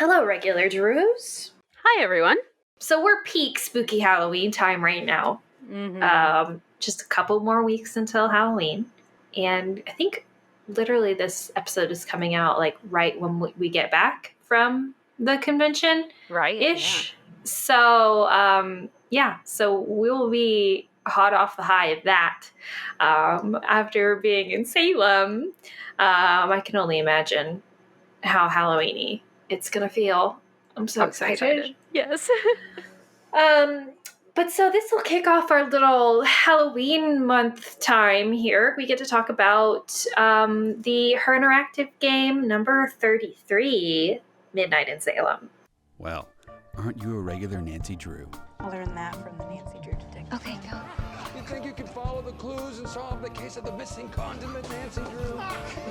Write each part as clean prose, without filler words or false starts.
Hello, regular Drews. Hi, everyone. So we're peak spooky Halloween time right now. Just a couple more weeks until Halloween. And I think literally this episode is coming out like right when we get back from the convention. Right-ish. Yeah. So, so we'll be hot off the high of that. After being in Salem, I can only imagine how Halloween-y it's gonna feel. I'm so excited. Yes. But so this will kick off our little Halloween month time here. We get to talk about the Her Interactive game number 33, Midnight in Salem. Well, aren't you a regular Nancy Drew? I learned that from the Nancy Drew detective. Okay, go. You think you can follow the clues and solve the case of the missing condiment, Nancy Drew?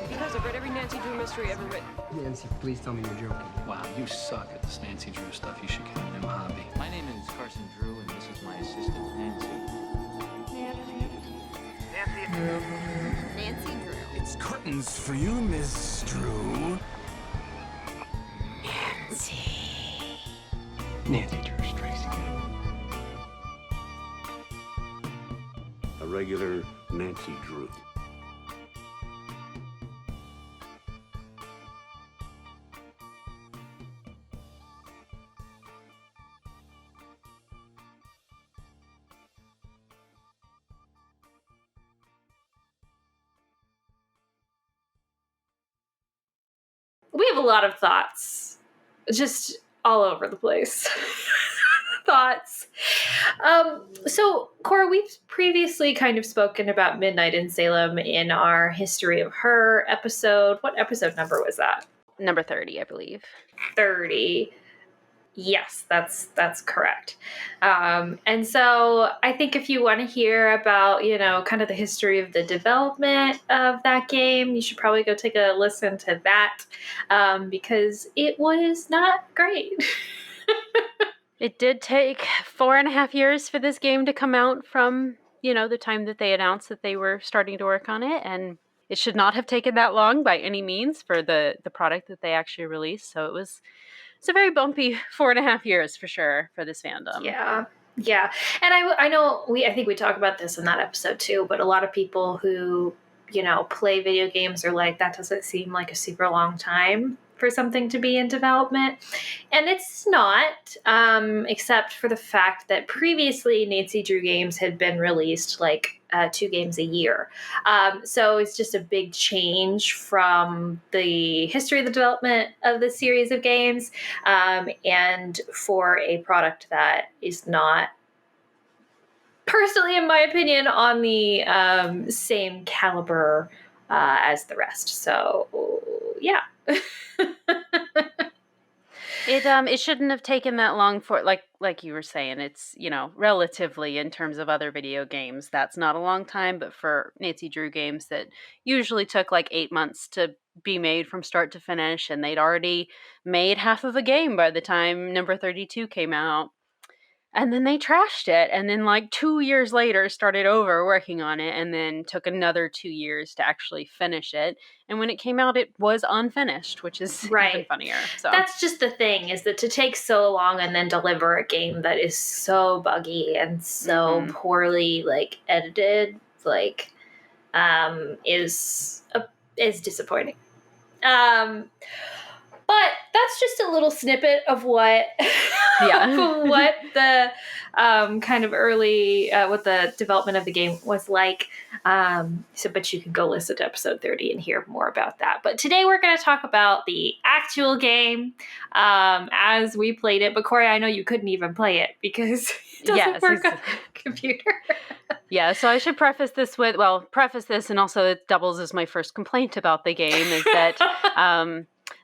Because I've read every Nancy Drew mystery ever written. Nancy, please tell me you're joking. Wow, you suck at this Nancy Drew stuff. You should get a new hobby. My name is Carson Drew, and this is my assistant, Nancy. Nancy Drew. It's curtains for you, Miss Drew. Nancy Drew strikes again. A regular Nancy Drew. We have a lot of thoughts, just all over the place. Thoughts. So, Cora, we've previously kind of spoken about Midnight in Salem in our History of Her episode. What episode number was that? Number 30, I believe. 30. Yes, that's correct. And so I think if you want to hear about, kind of the history of the development of that game, you should probably go take a listen to that because it was not great. It did take 4.5 years for this game to come out from, the time that they announced that they were starting to work on it. And it should not have taken that long by any means for the product that they actually released. So it's a very bumpy 4.5 years for sure for this fandom. Yeah. And I know I think we talked about this in that episode too, but a lot of people who, play video games are like, that doesn't seem like a super long time for something to be in development. And it's not, except for the fact that previously Nancy Drew games had been released like 2 games a year. So it's just a big change from the history of the development of the series of games, and for a product that is not, personally, in my opinion, on the same caliber as the rest. So, yeah. It shouldn't have taken that long for, like you were saying, it's, relatively in terms of other video games, that's not a long time, but for Nancy Drew games that usually took like 8 months to be made from start to finish, and they'd already made half of a game by the time number 32 came out. And then they trashed it, and then like 2 years later started over working on it, and then took another 2 years to actually finish it. And when it came out, it was unfinished, which is even funnier. So that's just the thing, is that to take so long and then deliver a game that is so buggy and so poorly edited, is disappointing. But that's just a little snippet of what, what the kind of early, what the development of the game was like. But you can go listen to episode 30 and hear more about that. But today we're going to talk about the actual game as we played it. But Kori, I know you couldn't even play it because it doesn't work on the computer. Yeah, so I should preface this and also it doubles as my first complaint about the game, is that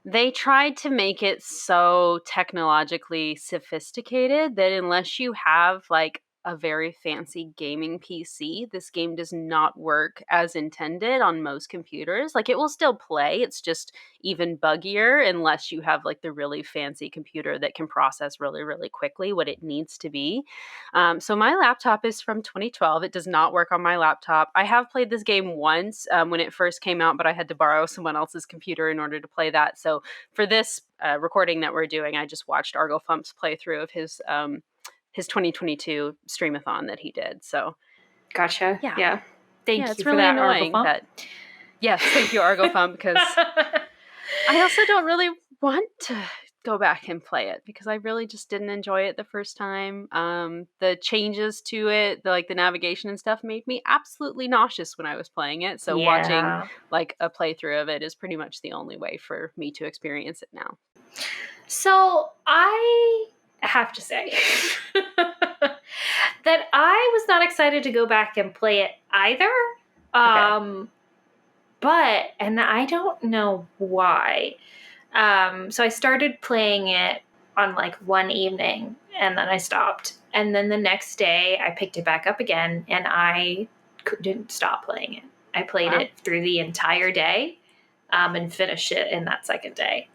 they tried to make it so technologically sophisticated that unless you have like a very fancy gaming PC, this game does not work as intended on most computers. Like, it will still play, it's just even buggier unless you have like the really fancy computer that can process really, really quickly what it needs to be. So my laptop is from 2012. It does not work on my laptop. I have played this game once when it first came out, but I had to borrow someone else's computer in order to play that. So for this recording that we're doing, I just watched Argo Fump's playthrough of his 2022 streamathon that he did. So Gotcha. Yeah. Thank you it's for really that, annoying Argo Fump. that. Yes, thank you, Argo Fump, because I also don't really want to go back and play it because I really just didn't enjoy it the first time. The changes to it, the navigation and stuff, made me absolutely nauseous when I was playing it. So watching like a playthrough of it is pretty much the only way for me to experience it now. So I have to say that I was not excited to go back and play it either. But, and I don't know why. So I started playing it on like one evening and then I stopped. And then the next day I picked it back up again and I couldn't stop playing it. I played it through the entire day and finished it in that second day.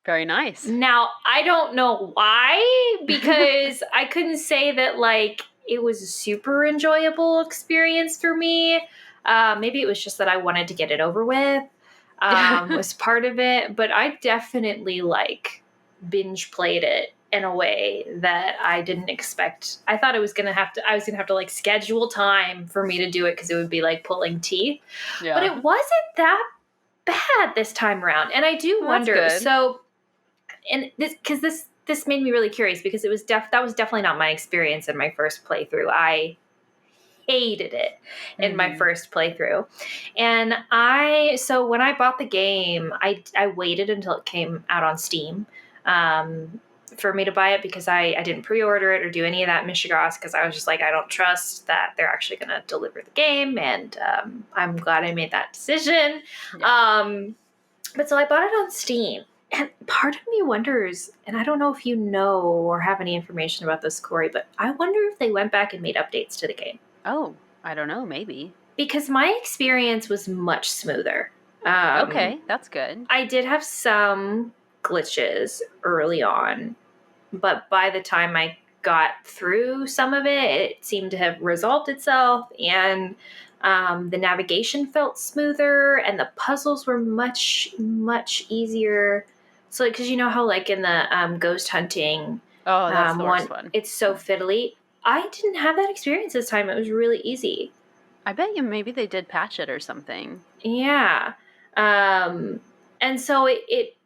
Very nice. Now, I don't know why, because I couldn't say that like it was a super enjoyable experience for me. Maybe it was just that I wanted to get it over with. Was part of it, but I definitely like binge played it in a way that I didn't expect. I thought I was gonna have to like schedule time for me to do it because it would be like pulling teeth. Yeah. But it wasn't that bad this time around, and I do wonder. So, and this made me really curious because it was that was definitely not my experience in my first playthrough. I hated it in my first playthrough. And so when I bought the game, I waited until it came out on Steam for me to buy it because I didn't pre-order it or do any of that mishigas because I was just like, I don't trust that they're actually going to deliver the game. And I'm glad I made that decision. Yeah. But so I bought it on Steam. And part of me wonders, and I don't know if you know or have any information about this, Kori, but I wonder if they went back and made updates to the game. Oh, I don't know, maybe. Because my experience was much smoother. Okay, that's good. I did have some glitches early on, but by the time I got through some of it, it seemed to have resolved itself, and the navigation felt smoother, and the puzzles were much, much easier. So, because you know how, like, in the ghost hunting that's the worst one. It's so fiddly. I didn't have that experience this time. It was really easy. I bet you maybe they did patch it or something. Yeah. And so it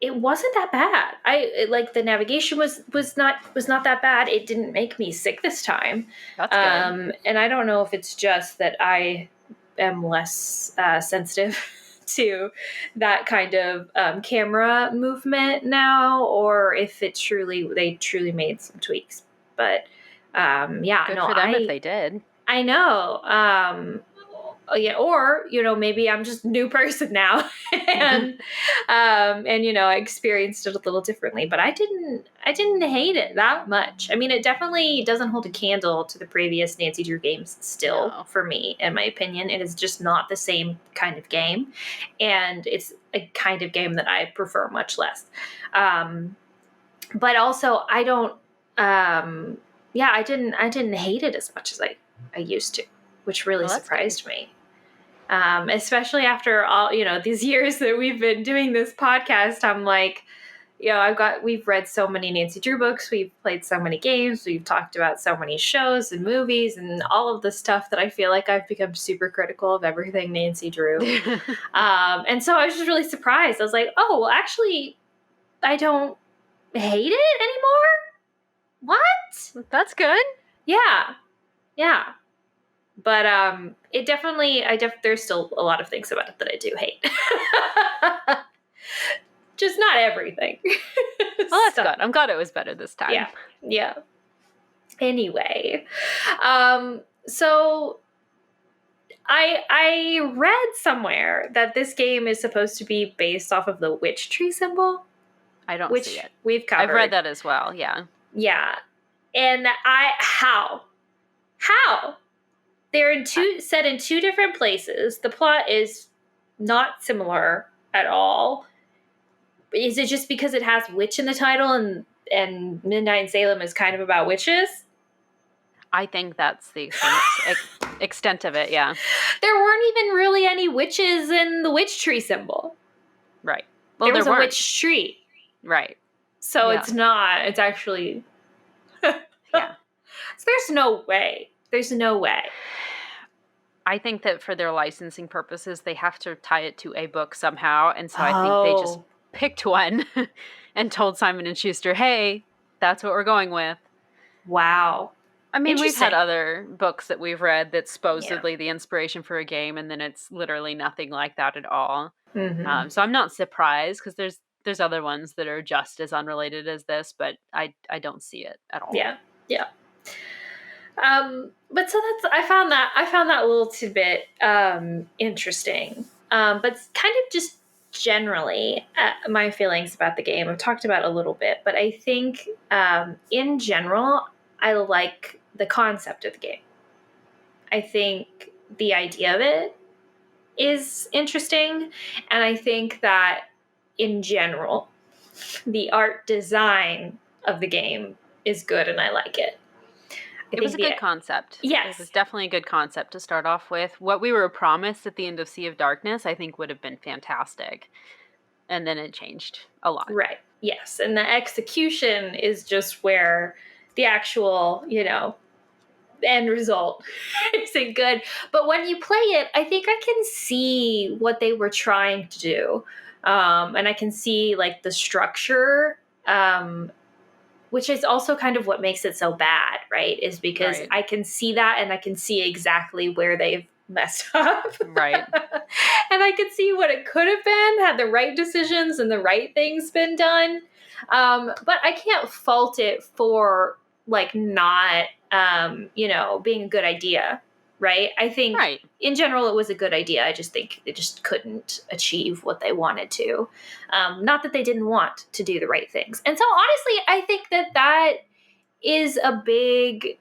wasn't that bad. Like the navigation was not that bad. It didn't make me sick this time. That's good. And I don't know if it's just that I am less sensitive to that kind of camera movement now, or if they truly made some tweaks. But yeah, good for them if they did. I know. Yeah, or maybe I'm just a new person now, and I experienced it a little differently. But I didn't hate it that much. I mean, it definitely doesn't hold a candle to the previous Nancy Drew games. Still, for me, in my opinion, it is just not the same kind of game, and it's a kind of game that I prefer much less. But also, I don't. I didn't hate it as much as I used to, which really surprised me. Especially after all, these years that we've been doing this podcast, I'm like, we've read so many Nancy Drew books, we've played so many games, we've talked about so many shows and movies and all of the stuff that I feel like I've become super critical of everything Nancy Drew. And so I was just really surprised. I was like, oh, well, actually, I don't hate it anymore. What? That's good. Yeah. But it definitely, there's still a lot of things about it that I do hate. Just not everything. Well, that's good. I'm glad it was better this time. Yeah. Anyway, so I read somewhere that this game is supposed to be based off of the witch tree symbol. I don't see it. We've covered. I've read that as well, yeah. Yeah. And how? How? They're set in two different places. The plot is not similar at all. Is it just because it has witch in the title and Midnight in Salem is kind of about witches? I think that's the extent of it, yeah. There weren't even really any witches in the witch tree symbol. Right. Well, there was weren't. A witch tree. Right. So it's not. It's actually... Yeah. So there's no way. There's no way. I think that for their licensing purposes, they have to tie it to a book somehow. And so I think they just picked one and told Simon & Schuster, hey, that's what we're going with. Wow. I mean, we've had other books that we've read that's supposedly the inspiration for a game, and then it's literally nothing like that at all. Mm-hmm. So I'm not surprised, because there's other ones that are just as unrelated as this, but I don't see it at all. Yeah. But so I found that little tidbit interesting. But kind of just generally my feelings about the game I've talked about a little bit, but I think in general I like the concept of the game. I think the idea of it is interesting, and I think that in general the art design of the game is good and I like it. It was a good concept. Yes. It was definitely a good concept to start off with. What we were promised at the end of Sea of Darkness, I think, would have been fantastic. And then it changed a lot. Right. Yes. And the execution is just where the actual, end result isn't good. But when you play it, I think I can see what they were trying to do. And I can see, like, the structure, which is also kind of what makes it so bad, right? Is because I can see that, and I can see exactly where they've messed up. Right. And I could see what it could have been had the right decisions and the right things been done. But I can't fault it for, like, not, being a good idea, right? I think in general it was a good idea. I just think they just couldn't achieve what they wanted to. Not that they didn't want to do the right things. And so honestly, I think that is a big,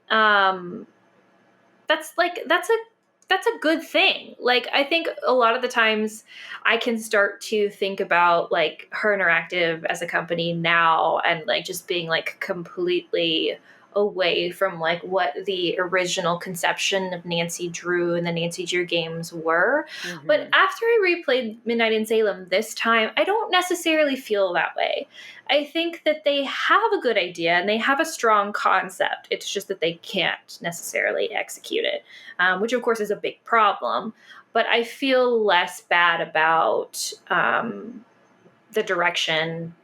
that's a good thing. Like, I think a lot of the times I can start to think about, like, Her Interactive as a company now and, like, just being, like, completely away from, like, what the original conception of Nancy Drew and the Nancy Drew games were. Mm-hmm. But after I replayed Midnight in Salem this time, I don't necessarily feel that way. I think that they have a good idea and they have a strong concept. It's just that they can't necessarily execute it, which of course is a big problem. But I feel less bad about the direction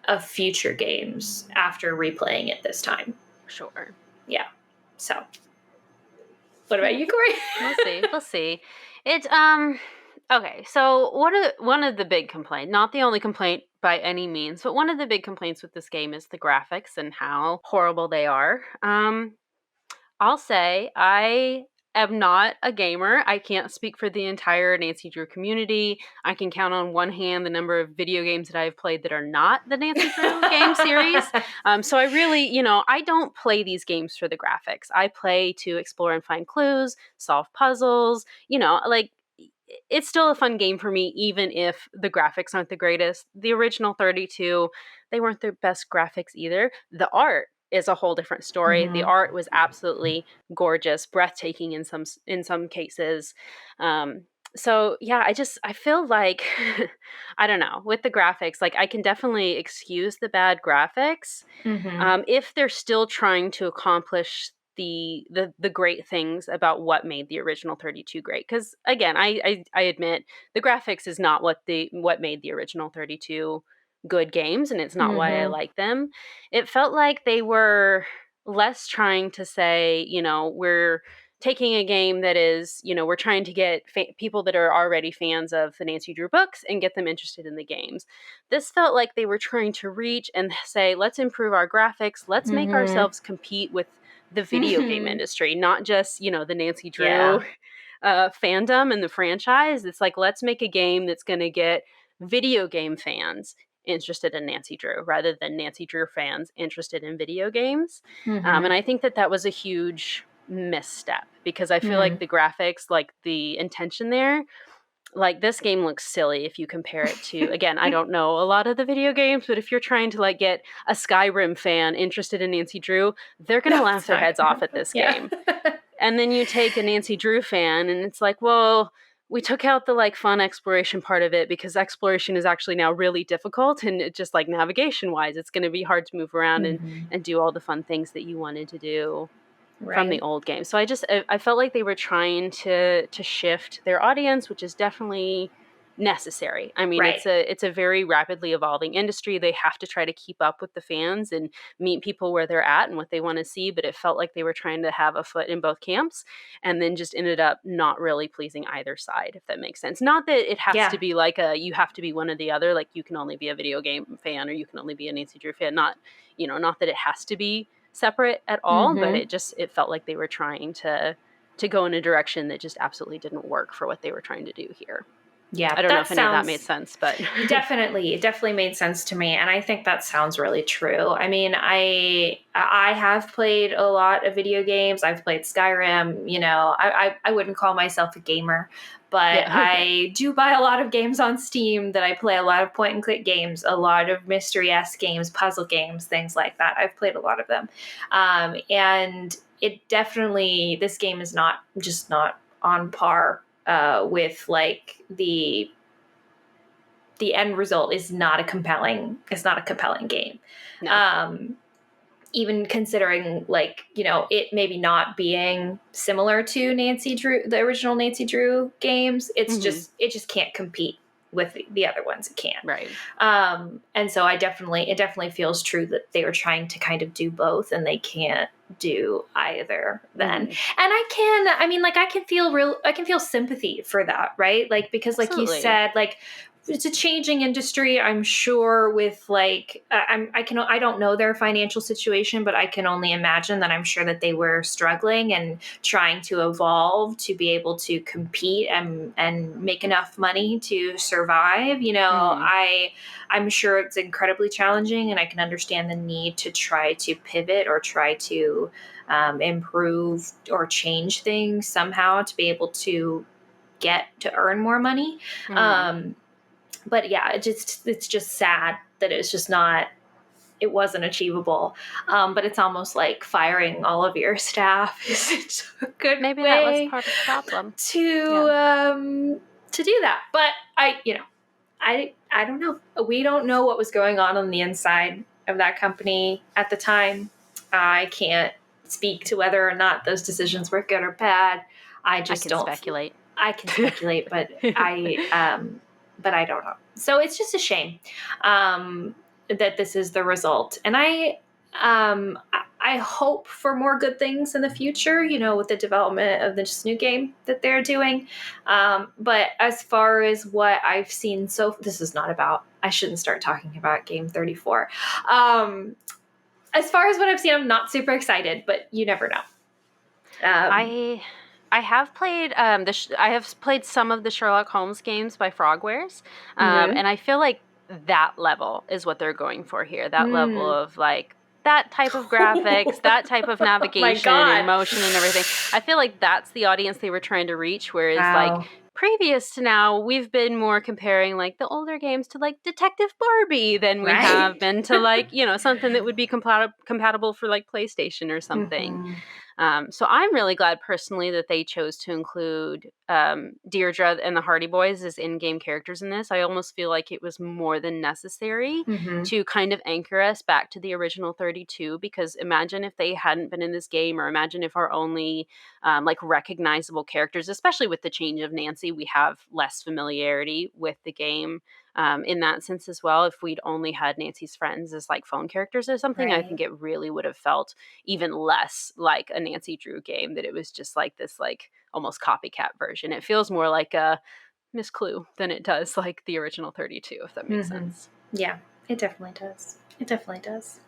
of future games after replaying it this time. Sure. Yeah. So, what about you, Kori? We'll see. It okay. So one of the big complaints, not the only complaint by any means, but one of the big complaints with this game is the graphics and how horrible they are. I'll say I am not a gamer. I can't speak for the entire Nancy Drew community. I can count on one hand the number of video games that I've played that are not the Nancy Drew game series. So I really, I don't play these games for the graphics. I play to explore and find clues, solve puzzles, like, it's still a fun game for me, even if the graphics aren't the greatest. The original 32, they weren't the best graphics either. The art is a whole different story. Mm-hmm. The art was absolutely gorgeous, breathtaking in some cases. So yeah, I feel like, I don't know, with the graphics, like, I can definitely excuse the bad graphics, if they're still trying to accomplish the great things about what made the original 32 great. Because again, I admit the graphics is not what made the original 32 good games, and it's not why I like them. It felt like they were less trying to say, we're taking a game that is, we're trying to get people that are already fans of the Nancy Drew books and get them interested in the games. This felt like they were trying to reach and say, let's improve our graphics, let's make ourselves compete with the video game industry, not just, the Nancy Drew fandom and the franchise. It's like, let's make a game that's going to get video game fans interested in Nancy Drew rather than Nancy Drew fans interested in video games. And I think that was a huge misstep, because I feel like the graphics, like the intention there, like this game looks silly if you compare it to, again, I don't know a lot of the video games, but if you're trying to like get a Skyrim fan interested in Nancy Drew, they're going to laugh their heads off at this game. And then you take a Nancy Drew fan and it's like, well, we took out the like fun exploration part of it because exploration is actually now really difficult, and it just like navigation wise, it's going to be hard to move around and do all the fun things that you wanted to do from the old game. So I felt like they were trying to shift their audience, which is definitely necessary. I mean, it's a very rapidly evolving industry. They have to try to keep up with the fans and meet people where they're at and what they want to see, but it felt like they were trying to have a foot in both camps, and then just ended up not really pleasing either side, if that makes sense. Not that it has to be like you have to be one or the other, like you can only be a video game fan or you can only be a Nancy Drew fan. Not that it has to be separate at all, but it felt like they were trying to go in a direction that just absolutely didn't work for what they were trying to do here. Yeah, I don't know if any of that made sense, but it definitely made sense to me, and I think that sounds really true. I mean, I have played a lot of video games. I've played Skyrim. I wouldn't call myself a gamer, but I do buy a lot of games on Steam that I play, a lot of point and click games, a lot of mystery-esque games, puzzle games, things like that. I've played a lot of them. And it definitely, this game is not on par with like the end result is not a compelling game. No. Even considering like, it maybe not being similar to the original Nancy Drew games, it just can't compete with the other ones. It can't. Right. And so it definitely feels true that they were trying to kind of do both, and they can't do either then. And I can feel sympathy for that, right? Like, because like Absolutely. You said, like, it's a changing industry, I'm sure, with like I don't know their financial situation, but I can only imagine that I'm sure that they were struggling and trying to evolve to be able to compete and make enough money to survive. I'm sure it's incredibly challenging, and I can understand the need to try to pivot or try to improve or change things somehow to be able to get to earn more money. But yeah, it's just sad that it wasn't achievable. But it's almost like firing all of your staff is a good Maybe way that was part of the problem to do that. But I don't know. We don't know what was going on the inside of that company at the time. I can't speak to whether or not those decisions were good or bad. I can speculate. I can speculate, but but I don't know. So it's just a shame that this is the result. And I hope for more good things in the future, with the development of this new game that they're doing. But as far as what I've seen, this is not about, I shouldn't start talking about Game 34. As far as what I've seen, I'm not super excited, but you never know. I have played I have played some of the Sherlock Holmes games by Frogwares, and I feel like that level is what they're going for here. That level of like that type of graphics, that type of navigation and motion and everything. I feel like that's the audience they were trying to reach. Whereas like previous to now, we've been more comparing like the older games to like Detective Barbie than we have been to like something that would be compatible for like PlayStation or something. So I'm really glad personally that they chose to include Deirdre and the Hardy Boys as in-game characters in this. I almost feel like it was more than necessary to kind of anchor us back to the original 32, because imagine if they hadn't been in this game, or imagine if our only like recognizable characters, especially with the change of Nancy, we have less familiarity with the game. In that sense as well, if we'd only had Nancy's friends as like phone characters or something, I think it really would have felt even less like a Nancy Drew game, that it was just like this like almost copycat version. It feels more like a Miss Clue than it does like the original 32, if that makes sense. Yeah, it definitely does. It definitely does.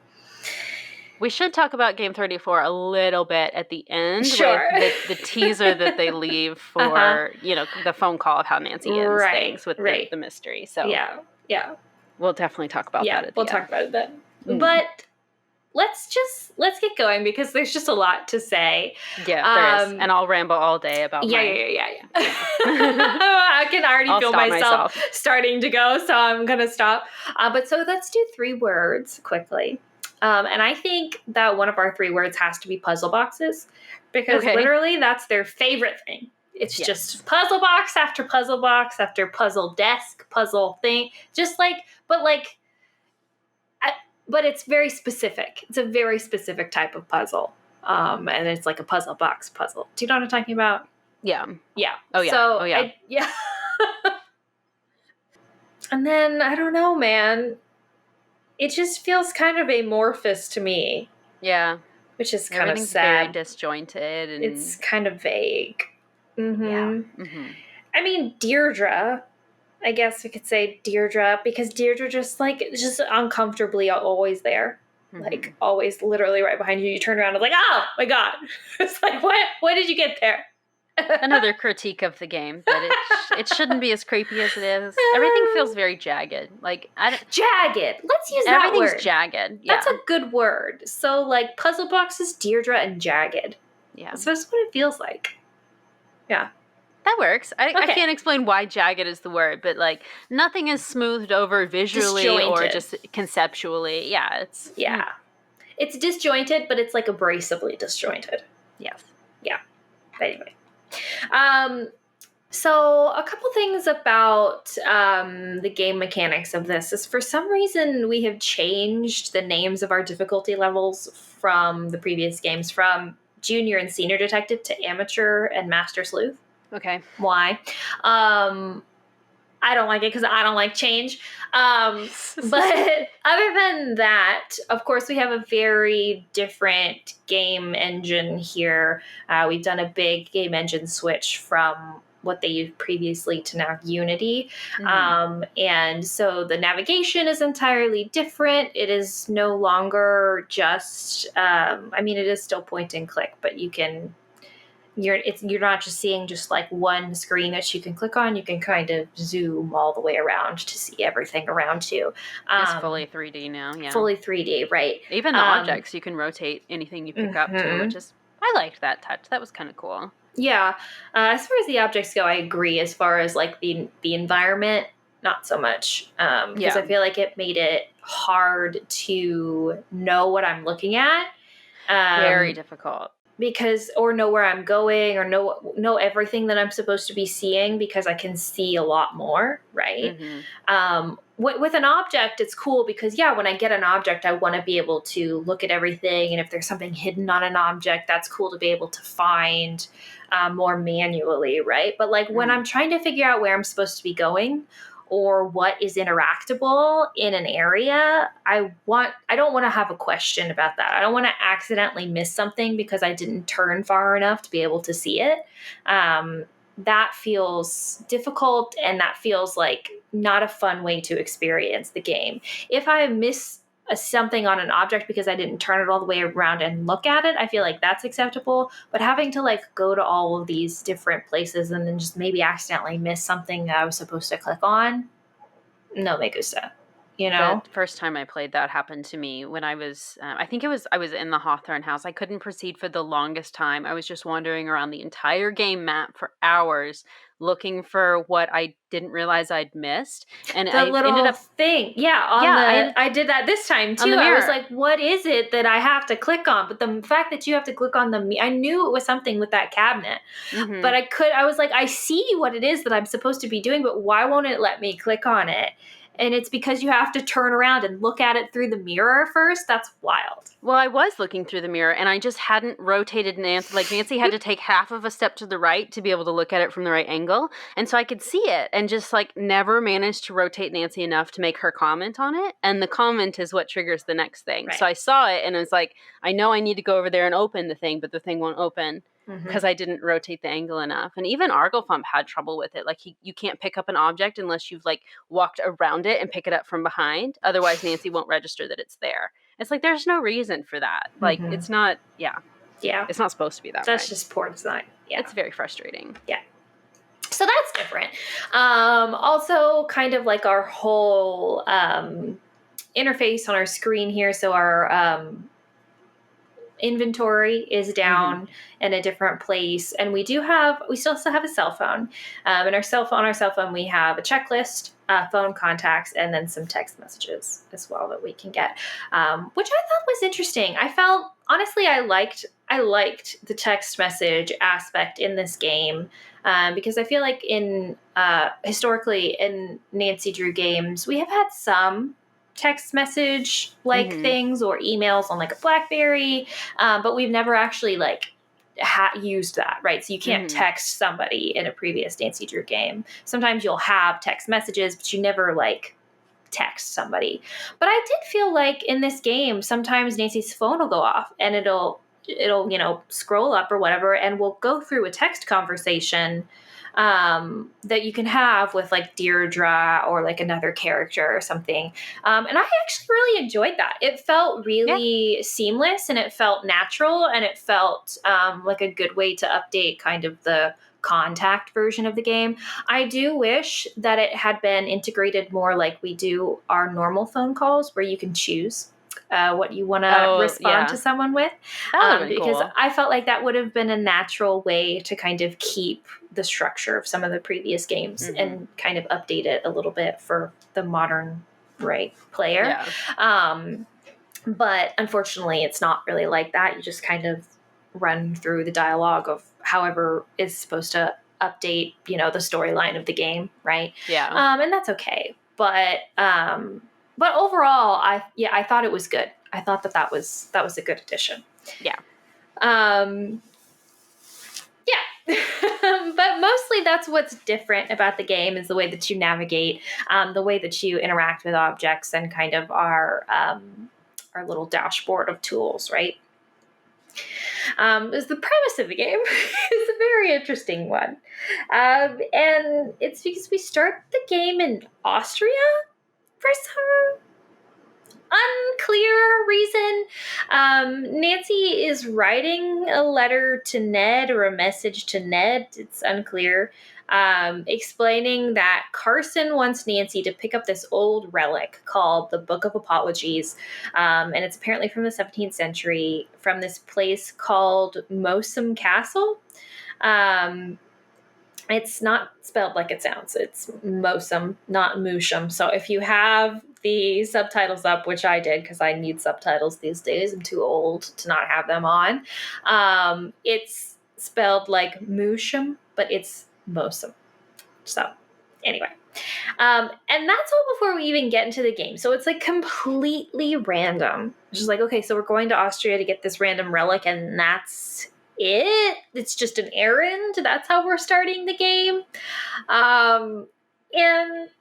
We should talk about Game 34 a little bit at the end. Sure. With the teaser that they leave for, the phone call of how Nancy ends things with the mystery. So yeah. We'll definitely talk about that at the end. We'll talk about it then. But let's get going because there's just a lot to say. Yeah, there is. And I'll ramble all day about yeah. I can already feel myself starting to go, so I'm going to stop. But so let's do 3 words quickly. And I think that one of our 3 words has to be puzzle boxes because literally that's their favorite thing. It's just puzzle box after puzzle box after puzzle desk, puzzle thing. Just like, but it's very specific. It's a very specific type of puzzle. And it's like a puzzle box puzzle. Do you know what I'm talking about? Yeah. Yeah. Oh, yeah. So, yeah. And then, I don't know, man. It just feels kind of amorphous to me. Yeah. Which is kind of sad. Very disjointed. And it's kind of vague. Mm-hmm. Yeah. Mm-hmm. I mean, Deirdre. I guess we could say Deirdre because Deirdre just uncomfortably always there. Mm-hmm. Like always literally right behind you. You turn around and like, oh my God. It's like, what did you get there? Another critique of the game, that it shouldn't be as creepy as it is. Everything feels very jagged. Like jagged. Let's use that word. Everything's jagged. Yeah. That's a good word. So like puzzle boxes, Deirdre, and jagged. Yeah. So that's what it feels like. Yeah. That works. I can't explain why jagged is the word, but like nothing is smoothed over visually disjointed. Or just conceptually. Yeah, it's disjointed, but it's like abrasively disjointed. Yes. Yeah. Anyway. So a couple things about the game mechanics of this is for some reason we have changed the names of our difficulty levels from the previous games from junior and senior detective to amateur and master sleuth. Okay. Why? I don't like it because I don't like change. But other than that, of course, we have a very different game engine here. We've done a big game engine switch from what they used previously to now Unity. Mm-hmm. And so the navigation is entirely different. It is no longer just, it is still point and click, but you're not just seeing just like one screen that you can click on. You can kind of zoom all the way around to see everything around you. It's fully 3D now. Yeah, fully 3D, right? Even the objects, you can rotate anything you pick up to, which is I liked that touch. That was kind of cool. Yeah, as far as the objects go, I agree. As far as like the environment, not so much because I feel like it made it hard to know what I'm looking at. Very difficult. Or know where I'm going or know everything that I'm supposed to be seeing because I can see a lot more, right? Mm-hmm. With an object, it's cool because, when I get an object, I want to be able to look at everything. And if there's something hidden on an object, that's cool to be able to find more manually, right? But like when I'm trying to figure out where I'm supposed to be going or what is interactable in an area, I don't want to have a question about that. I don't want to accidentally miss something because I didn't turn far enough to be able to see it. That feels difficult and that feels like not a fun way to experience the game. If I miss something on an object because I didn't turn it all the way around and look at it, I feel like that's acceptable. But having to like go to all of these different places and then just maybe accidentally miss something that I was supposed to click on, no me gusta. The first time I played that happened to me when I was, I was in the Hawthorne house. I couldn't proceed for the longest time. I was just wandering around the entire game map for hours looking for what I didn't realize I'd missed. And I ended up thing. Yeah. I did that this time too. I was like, what is it that I have to click on? But the fact that you have to click on I knew it was something with that cabinet, but I was like, I see what it is that I'm supposed to be doing, but why won't it let me click on it? And it's because you have to turn around and look at it through the mirror first. That's wild. Well, I was looking through the mirror, and I just hadn't rotated Nancy. Like, Nancy had to take half of a step to the right to be able to look at it from the right angle. And so I could see it and just, like, never managed to rotate Nancy enough to make her comment on it. And the comment is what triggers the next thing. Right. So I saw it, and it was like, I know I need to go over there and open the thing, but the thing won't open. Because I didn't rotate the angle enough. And even Arglefump had trouble with it. Like, you can't pick up an object unless you've, like, walked around it and pick it up from behind. Otherwise, Nancy won't register that it's there. It's like, there's no reason for that. Like, it's not, Yeah. It's not supposed to be that way. That's just poor design. Yeah. It's very frustrating. Yeah. So that's different. Also, kind of like our whole interface on our screen here. So our inventory is down in a different place, and we still have a cell phone. And our cell phone, we have a checklist, phone contacts, and then some text messages as well that we can get, which I thought was interesting. Honestly, I liked the text message aspect in this game, because I feel like historically in Nancy Drew games, we have had some text message things or emails on like a BlackBerry, but we've never actually like used that, right? So you can't text somebody in a previous Nancy Drew game. Sometimes you'll have text messages, but you never like text somebody. But I did feel like in this game, sometimes Nancy's phone will go off and it'll scroll up or whatever, and we'll go through a text conversation that you can have with like Deirdre or like another character or something. And I actually really enjoyed that. It felt really seamless, and it felt natural, and it felt like a good way to update kind of the contact version of the game. I do wish that it had been integrated more like we do our normal phone calls, where you can choose what you want to respond to someone with, because cool. I felt like that would have been a natural way to kind of keep the structure of some of the previous games and kind of update it a little bit for the modern player. But unfortunately, it's not really like that. You just kind of run through the dialogue of however is supposed to update, the storyline of the game, right? And that's okay. But overall, I thought it was good. I thought that was a good addition. But mostly that's what's different about the game, is the way that you navigate, the way that you interact with objects, and kind of our little dashboard of tools, right? Is the premise of the game is a very interesting one. And it's because we start the game in Austria for some unclear reason. Nancy is writing a letter to Ned, or a message to Ned, it's unclear, explaining that Carson wants Nancy to pick up this old relic called the Book of Apologies, and it's apparently from the 17th century, from this place called Mosum Castle. It's not spelled like it sounds. It's Mosum, not Moosham. So if you have the subtitles up, which I did because I need subtitles these days, I'm too old to not have them on. It's spelled like Moosham, but it's Mosum. So anyway, and that's all before we even get into the game. So it's like completely random. It's just like, okay, so we're going to Austria to get this random relic, and that's it. It's just an errand. That's how we're starting the game. And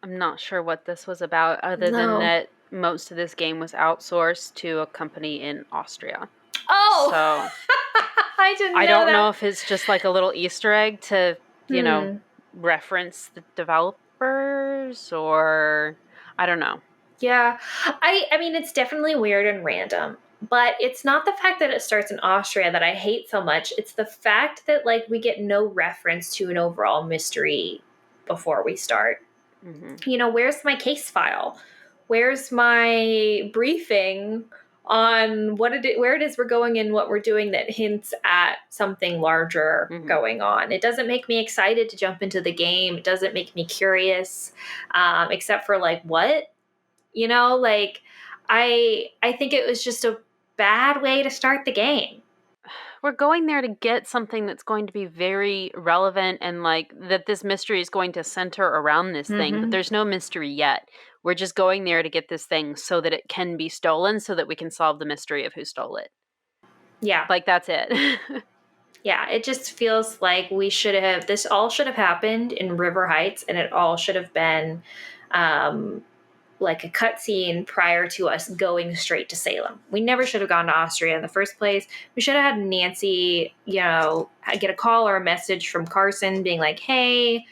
I'm not sure what this was about, other than that most of this game was outsourced to a company in Austria. Oh, so I don't know if it's just like a little Easter egg to reference the developers, or I don't know. Yeah, I mean, it's definitely weird and random. But it's not the fact that it starts in Austria that I hate so much. It's the fact that like we get no reference to an overall mystery before we start. Where's my case file? Where's my briefing on where it is we're going and what we're doing that hints at something larger going on? It doesn't make me excited to jump into the game. It doesn't make me curious, except for like what? I think it was just a bad way to start the game. We're going there to get something that's going to be very relevant, and like that this mystery is going to center around this thing, but there's no mystery yet. We're just going there to get this thing so that it can be stolen, so that we can solve the mystery of who stole it. Yeah. Like, that's it. Yeah, it just feels like this all should have happened in River Heights, and it all should have been like a cutscene prior to us going straight to Salem. We never should have gone to Austria in the first place. We should have had Nancy, get a call or a message from Carson being like, hey,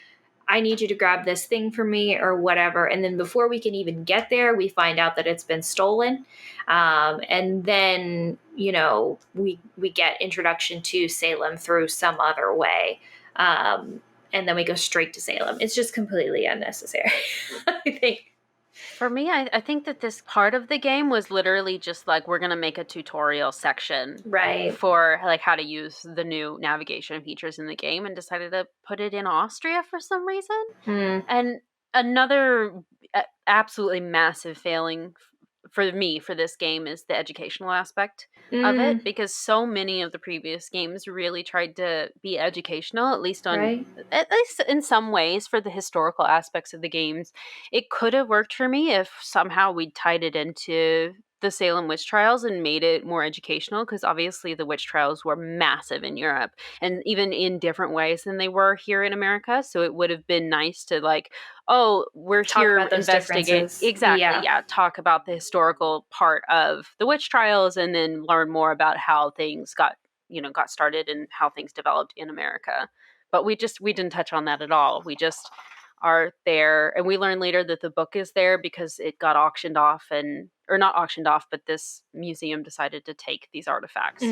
I need you to grab this thing for me or whatever. And then before we can even get there, we find out that it's been stolen. And then, we get introduction to Salem through some other way. And then we go straight to Salem. It's just completely unnecessary, I think. For me, I think that this part of the game was literally just like, we're going to make a tutorial section Right. for like how to use the new navigation features in the game, and decided to put it in Austria for some reason. And another absolutely massive failing for me for this game is the educational aspect of it, because so many of the previous games really tried to be educational, at least in some ways, for the historical aspects of the games. It could have worked for me if somehow we tied it into the Salem witch trials and made it more educational, because obviously the witch trials were massive in Europe, and even in different ways than they were here in America. So it would have been nice to like, oh, we're Talk here about those investigate differences. exactly, Yeah. talk about the historical part of the witch trials, and then learn more about how things got started and how things developed in America. But we didn't touch on that at all. We just are there, and we learn later that the book is there because it got auctioned off, or not auctioned off, but this museum decided to take these artifacts.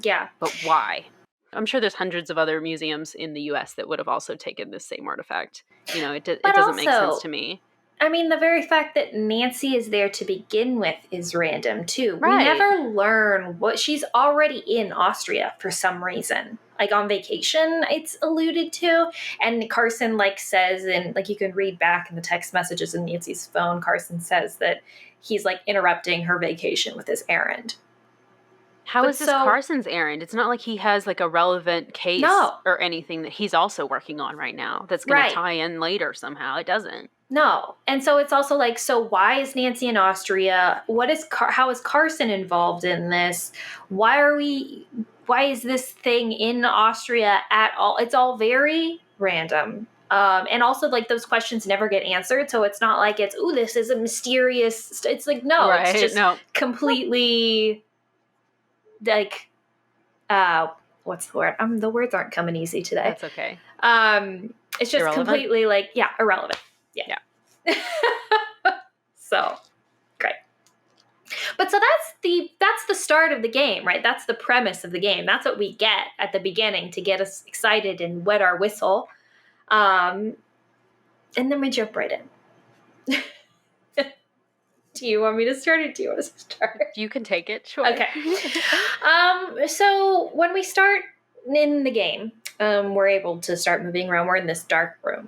Yeah. But why? I'm sure there's hundreds of other museums in the US that would have also taken this same artifact. It doesn't make sense to me. I mean, the very fact that Nancy is there to begin with is random, too. Right. We never learn what she's already in Austria for some reason. Like, on vacation, it's alluded to. And Carson, says, and, you can read back in the text messages in Nancy's phone, Carson says that he's, interrupting her vacation with his errand. How is this Carson's errand? It's not like he has, a relevant case or anything that he's also working on right now that's going to tie in later somehow. It doesn't. No. And so it's also so why is Nancy in Austria? How is Carson involved in this? Why is this thing in Austria at all? It's all very random. And also those questions never get answered. So it's not like it's, this is a mysterious, it's no, it's just completely what's the word? The words aren't coming easy today. That's okay. It's just irrelevant? Completely irrelevant. Yeah. So great. But so that's the start of the game, right? That's the premise of the game. That's what we get at the beginning to get us excited and wet our whistle. And then we jump right in. Do you want me to start, or do you want to start? You can take it, sure. Okay. So when we start in the game, we're able to start moving around. We're in this dark room.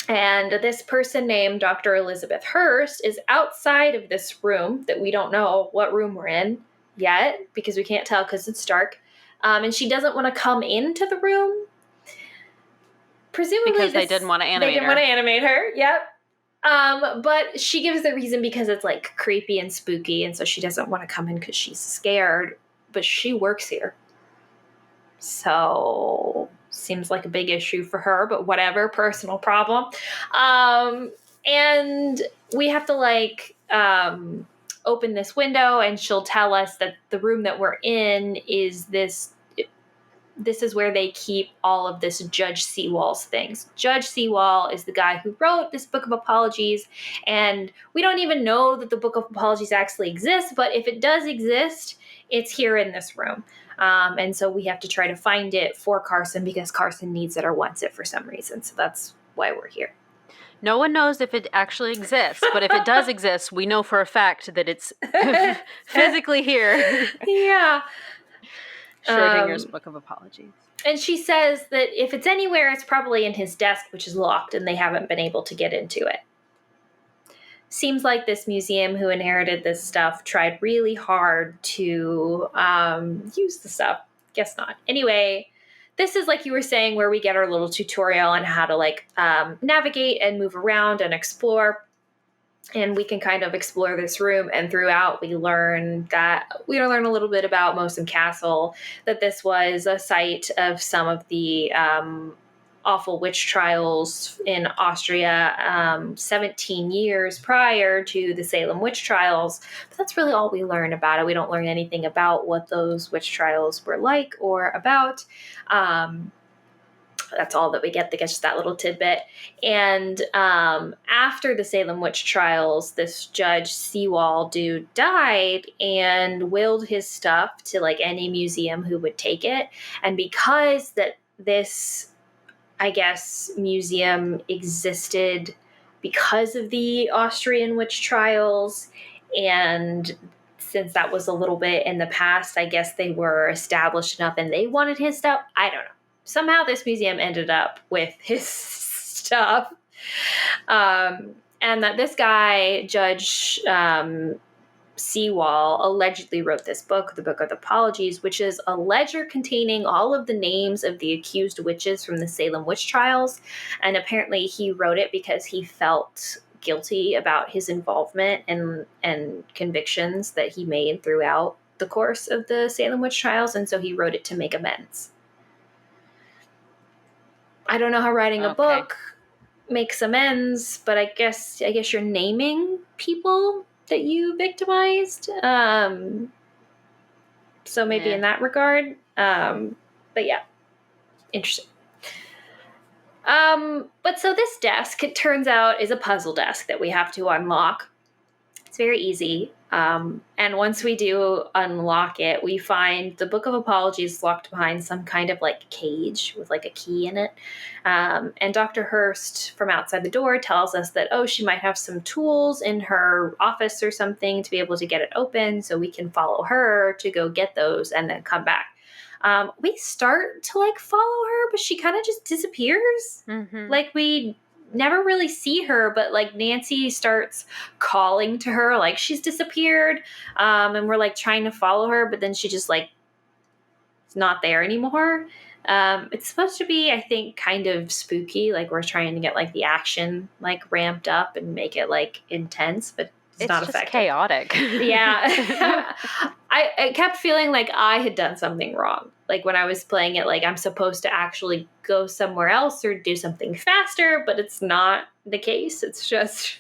And this person named Dr. Elizabeth Hurst is outside of this room that we don't know what room we're in yet, because we can't tell because it's dark. And she doesn't want to come into the room. Presumably because they didn't want to animate her. They didn't want to animate her, yep. But she gives the reason because it's creepy and spooky, and so she doesn't want to come in because she's scared, but she works here. So seems like a big issue for her, but whatever, personal problem. And we have to open this window, and she'll tell us that the room that we're in is this is where they keep all of this Judge Seawall's things. Judge Seawall is the guy who wrote this Book of Apologies, and we don't even know that the Book of Apologies actually exists, but if it does exist, it's here in this room. And so we have to try to find it for Carson because Carson needs it or wants it for some reason. So that's why we're here. No one knows if it actually exists, but if it does exist, we know for a fact that it's physically here. Yeah. Schrodinger's Book of Apologies. And she says that if it's anywhere, it's probably in his desk, which is locked, and they haven't been able to get into it. Seems like this museum who inherited this stuff tried really hard to use the stuff. Guess not. Anyway, this is, like you were saying, where we get our little tutorial on how to navigate and move around and explore. And we can kind of explore this room, and throughout we learn a little bit about Mosum Castle, that this was a site of some of the awful witch trials in Austria 17 years prior to the Salem witch trials. But that's really all we learn about it. We don't learn anything about what those witch trials were like or about. That's all that we get. Just that little tidbit. And after the Salem witch trials, this Judge Seawall dude died and willed his stuff to any museum who would take it. And because that this, I guess, museum existed because of the Austrian witch trials. And since that was a little bit in the past, I guess they were established enough and they wanted his stuff. I don't know. Somehow this museum ended up with his stuff. And that this guy, Judge Seawall, allegedly wrote this book, the Book of Apologies, which is a ledger containing all of the names of the accused witches from the Salem witch trials. And apparently he wrote it because he felt guilty about his involvement and convictions that he made throughout the course of the Salem witch trials. And so he wrote it to make amends. I don't know how writing a book makes amends, but I guess you're naming people that you victimized. So maybe in that regard. But yeah, interesting. But so this desk, it turns out, is a puzzle desk that we have to unlock. It's very easy. And once we do unlock it, we find the Book of Apologies locked behind some kind of like cage with like a key in it. And Dr. Hurst from outside the door tells us that, she might have some tools in her office or something to be able to get it open, so we can follow her to go get those and then come back. We start to like follow her, but she kind of just disappears. Mm-hmm. Like we never really see her, but like Nancy starts calling to her like she's disappeared, and we're like trying to follow her, but then she just like is not there anymore. It's supposed to be, I think, kind of spooky, like we're trying to get like the action like ramped up and make it like intense, but it's not just effective. Chaotic. Yeah. I kept feeling like I had done something wrong. Like when I was playing it, like I'm supposed to actually go somewhere else or do something faster, but it's not the case. It's just...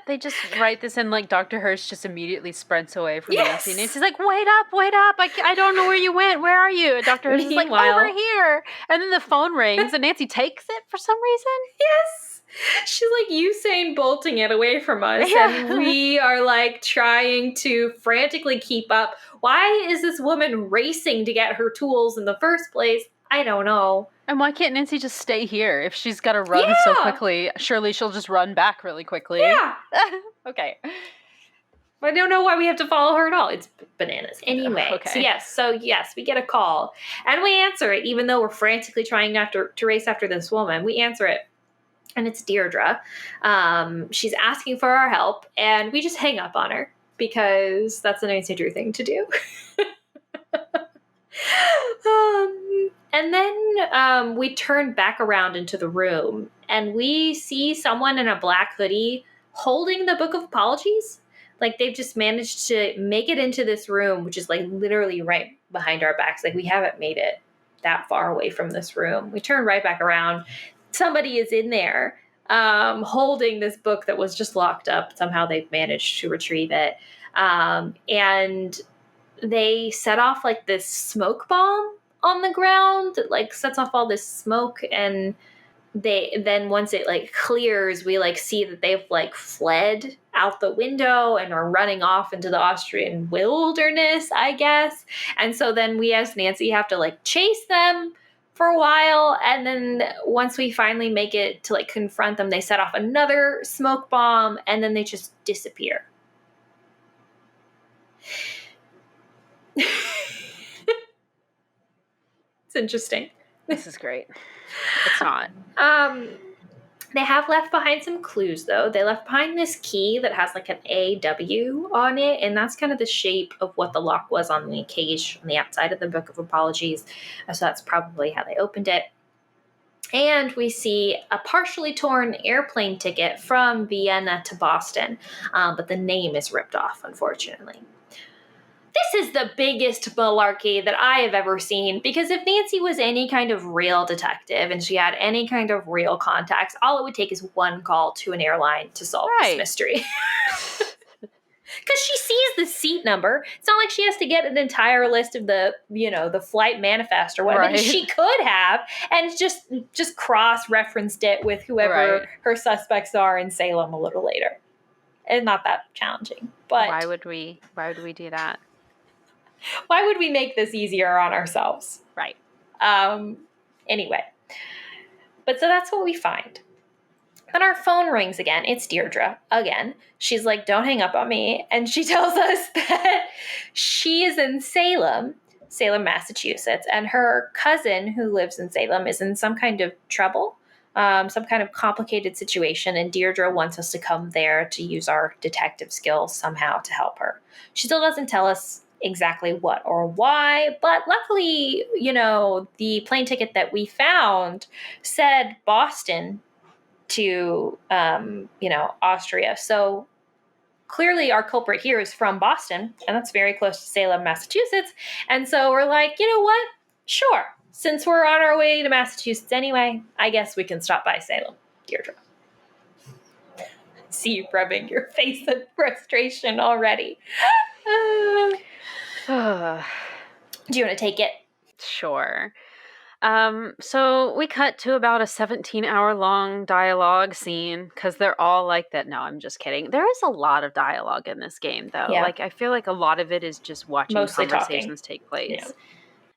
They just write this in, like Dr. Hurst just immediately sprints away from Nancy. Nancy's like, wait up. I don't know where you went. Where are you? And Dr. Hurst is like, over here. And then the phone rings and Nancy takes it for some reason. Yes. She's like Usain bolting it away from us, and we are like trying to frantically keep up. Why is this woman racing to get her tools in the first place? I don't know. And why can't Nancy just stay here? If she's got to run so quickly, surely she'll just run back really quickly. Yeah. Okay. I don't know why we have to follow her at all. It's bananas. Anyway, so yes, we get a call, and we answer it, even though we're frantically trying not to race after this woman. We answer it. And it's Deirdre. She's asking for our help, and we just hang up on her because that's a Nancy Drew thing to do. And then we turn back around into the room, and we see someone in a black hoodie holding the Book of Apologies. Like they've just managed to make it into this room, which is like literally right behind our backs. Like we haven't made it that far away from this room. We turn right back around. Somebody is in there holding this book that was just locked up. Somehow they've managed to retrieve it. And they set off like this smoke bomb on the ground that like sets off all this smoke. And then once it like clears, we like see that they've like fled out the window and are running off into the Austrian wilderness, I guess. And so then we as Nancy have to like chase them for a while, and then once we finally make it to like confront them, they set off another smoke bomb, and then they just disappear. It's interesting. This is great. It's not. They have left behind some clues, though. They left behind this key that has like an AW on it, and that's kind of the shape of what the lock was on the cage on the outside of the Book of Apologies. So that's probably how they opened it. And we see a partially torn airplane ticket from Vienna to Boston, but the name is ripped off, unfortunately. This is the biggest malarkey that I have ever seen, because if Nancy was any kind of real detective and she had any kind of real contacts, all it would take is one call to an airline to solve this mystery. Because she sees the seat number. It's not like she has to get an entire list of the flight manifest or whatever. Right. She could have, and just cross-referenced it with whoever her suspects are in Salem a little later. It's not that challenging. But why would we do that? Why would we make this easier on ourselves? Right. Anyway. But so that's what we find. Then our phone rings again. It's Deirdre again. She's like, don't hang up on me. And she tells us that she is in Salem, Massachusetts, and her cousin who lives in Salem is in some kind of trouble, some kind of complicated situation, and Deirdre wants us to come there to use our detective skills somehow to help her. She still doesn't tell us exactly what or why, but luckily, the plane ticket that we found said Boston to Austria. So clearly our culprit here is from Boston, and that's very close to Salem, Massachusetts. And so we're like, you know what? Sure. Since we're on our way to Massachusetts anyway, I guess we can stop by Salem, Deirdre. See you rubbing your face in frustration already. Do you want to take it? Sure. So we cut to about a 17-hour long dialogue scene because they're all like that. No, I'm just kidding. There is a lot of dialogue in this game, though. Yeah. Like, I feel like a lot of it is just watching Mostly conversations take place. Yeah.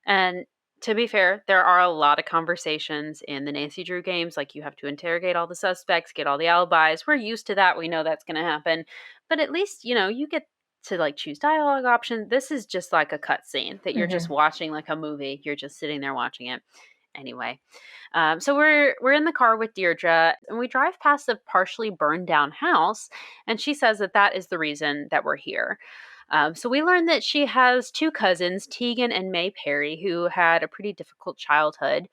And to be fair, there are a lot of conversations in the Nancy Drew games. Like, you have to interrogate all the suspects, get all the alibis. We're used to that. We know that's going to happen. But at least, you get to like choose dialogue options. This is just like a cutscene that you're just watching like a movie. You're just sitting there watching it. Anyway, so we're in the car with Deirdre, and we drive past a partially burned down house, and she says that is the reason that we're here. So we learn that she has two cousins, Tegan and May Perry, who had a pretty difficult childhood.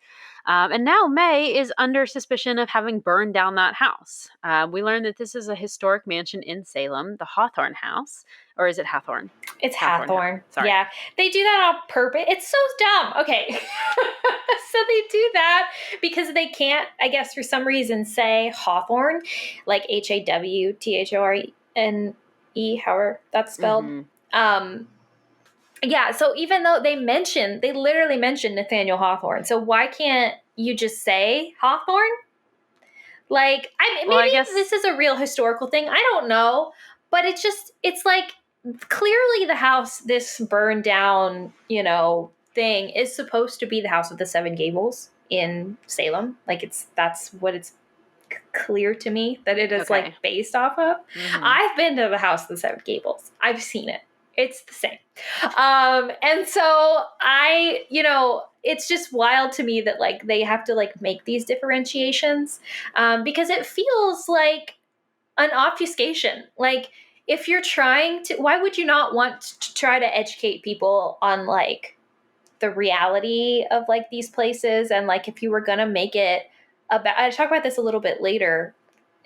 And now May is under suspicion of having burned down that house. We learn that this is a historic mansion in Salem, the Hawthorne House. Or is it Hathorne? It's Hathorne. Sorry. Yeah. They do that on purpose. It's so dumb. Okay. So they do that because they can't, I guess, for some reason, say Hawthorne, like Hawthorne, however that's spelled. Yeah, so even though they literally mentioned Nathaniel Hawthorne. So why can't you just say Hawthorne? Like, I guess this is a real historical thing. I don't know. But it's like, clearly the house, this burned down, thing is supposed to be the House of the Seven Gables in Salem. Like, that's what it's clear to me that it is like based off of. I've been to the House of the Seven Gables. I've seen it. It's the same. And so it's just wild to me that like they have to like make these differentiations because it feels like an obfuscation. Like, if you're trying to, why would you not want to try to educate people on like the reality of like these places? And like, if you were going to make it about, I talk about this a little bit later,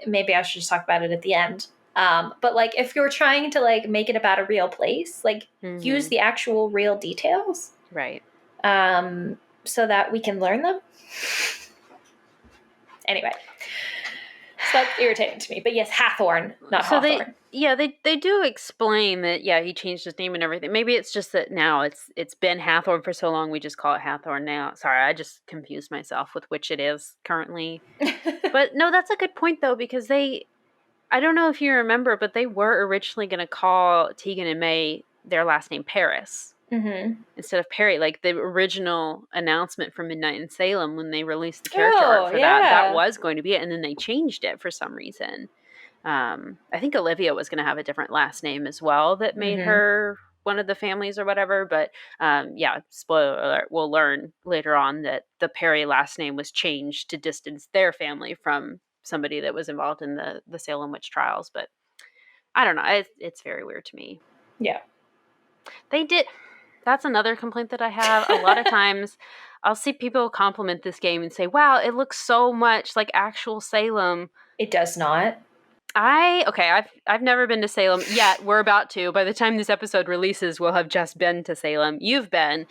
maybe I should just talk about it at the end. But like, if you're trying to like make it about a real place, like use the actual real details. Right. So that we can learn them. Anyway. So that's irritating to me. But yes, Hathorne, not Hawthorne. They do explain that, he changed his name and everything. Maybe it's just that now it's been Hathorne for so long, we just call it Hathorne now. Sorry, I just confused myself with which it is currently. But no, that's a good point, though, because I don't know if you remember, but they were originally going to call Tegan and May their last name Paris. Instead of Perry, like the original announcement from Midnight in Salem when they released the character art for that was going to be it, and then they changed it for some reason. I think Olivia was going to have a different last name as well that made her one of the families or whatever, but spoiler alert, we'll learn later on that the Perry last name was changed to distance their family from somebody that was involved in the Salem witch trials. But I don't know, it's very weird to me. Yeah. That's another complaint that I have. A lot of times I'll see people compliment this game and say, wow, it looks so much like actual Salem. It does not. I've never been to Salem yet. We're about to. By the time this episode releases, we'll have just been to Salem. You've been.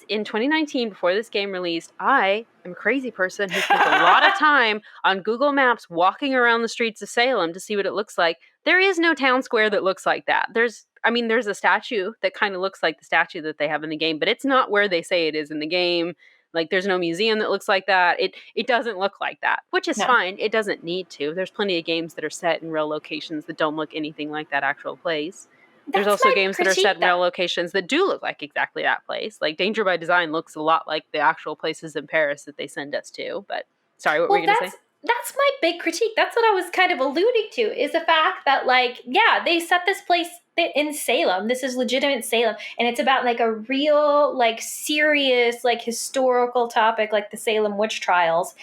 In 2019, before this game released, I am a crazy person who spent a lot of time on Google Maps walking around the streets of Salem to see what it looks like. There is no town square that looks like that. There's a statue that kind of looks like the statue that they have in the game, but it's not where they say it is in the game. Like, there's no museum that looks like that. It doesn't look like that, which is fine. It doesn't need to. There's plenty of games that are set in real locations that don't look anything like that actual place. There's also games that are set in real locations that do look like exactly that place. Like, Danger by Design looks a lot like the actual places in Paris that they send us to. But, sorry, what were you going to say? that's my big critique. That's what I was kind of alluding to, is the fact that, like, yeah, they set this place in Salem. This is legitimate Salem. And it's about, like, a real, like, serious, like, historical topic, like the Salem witch trials.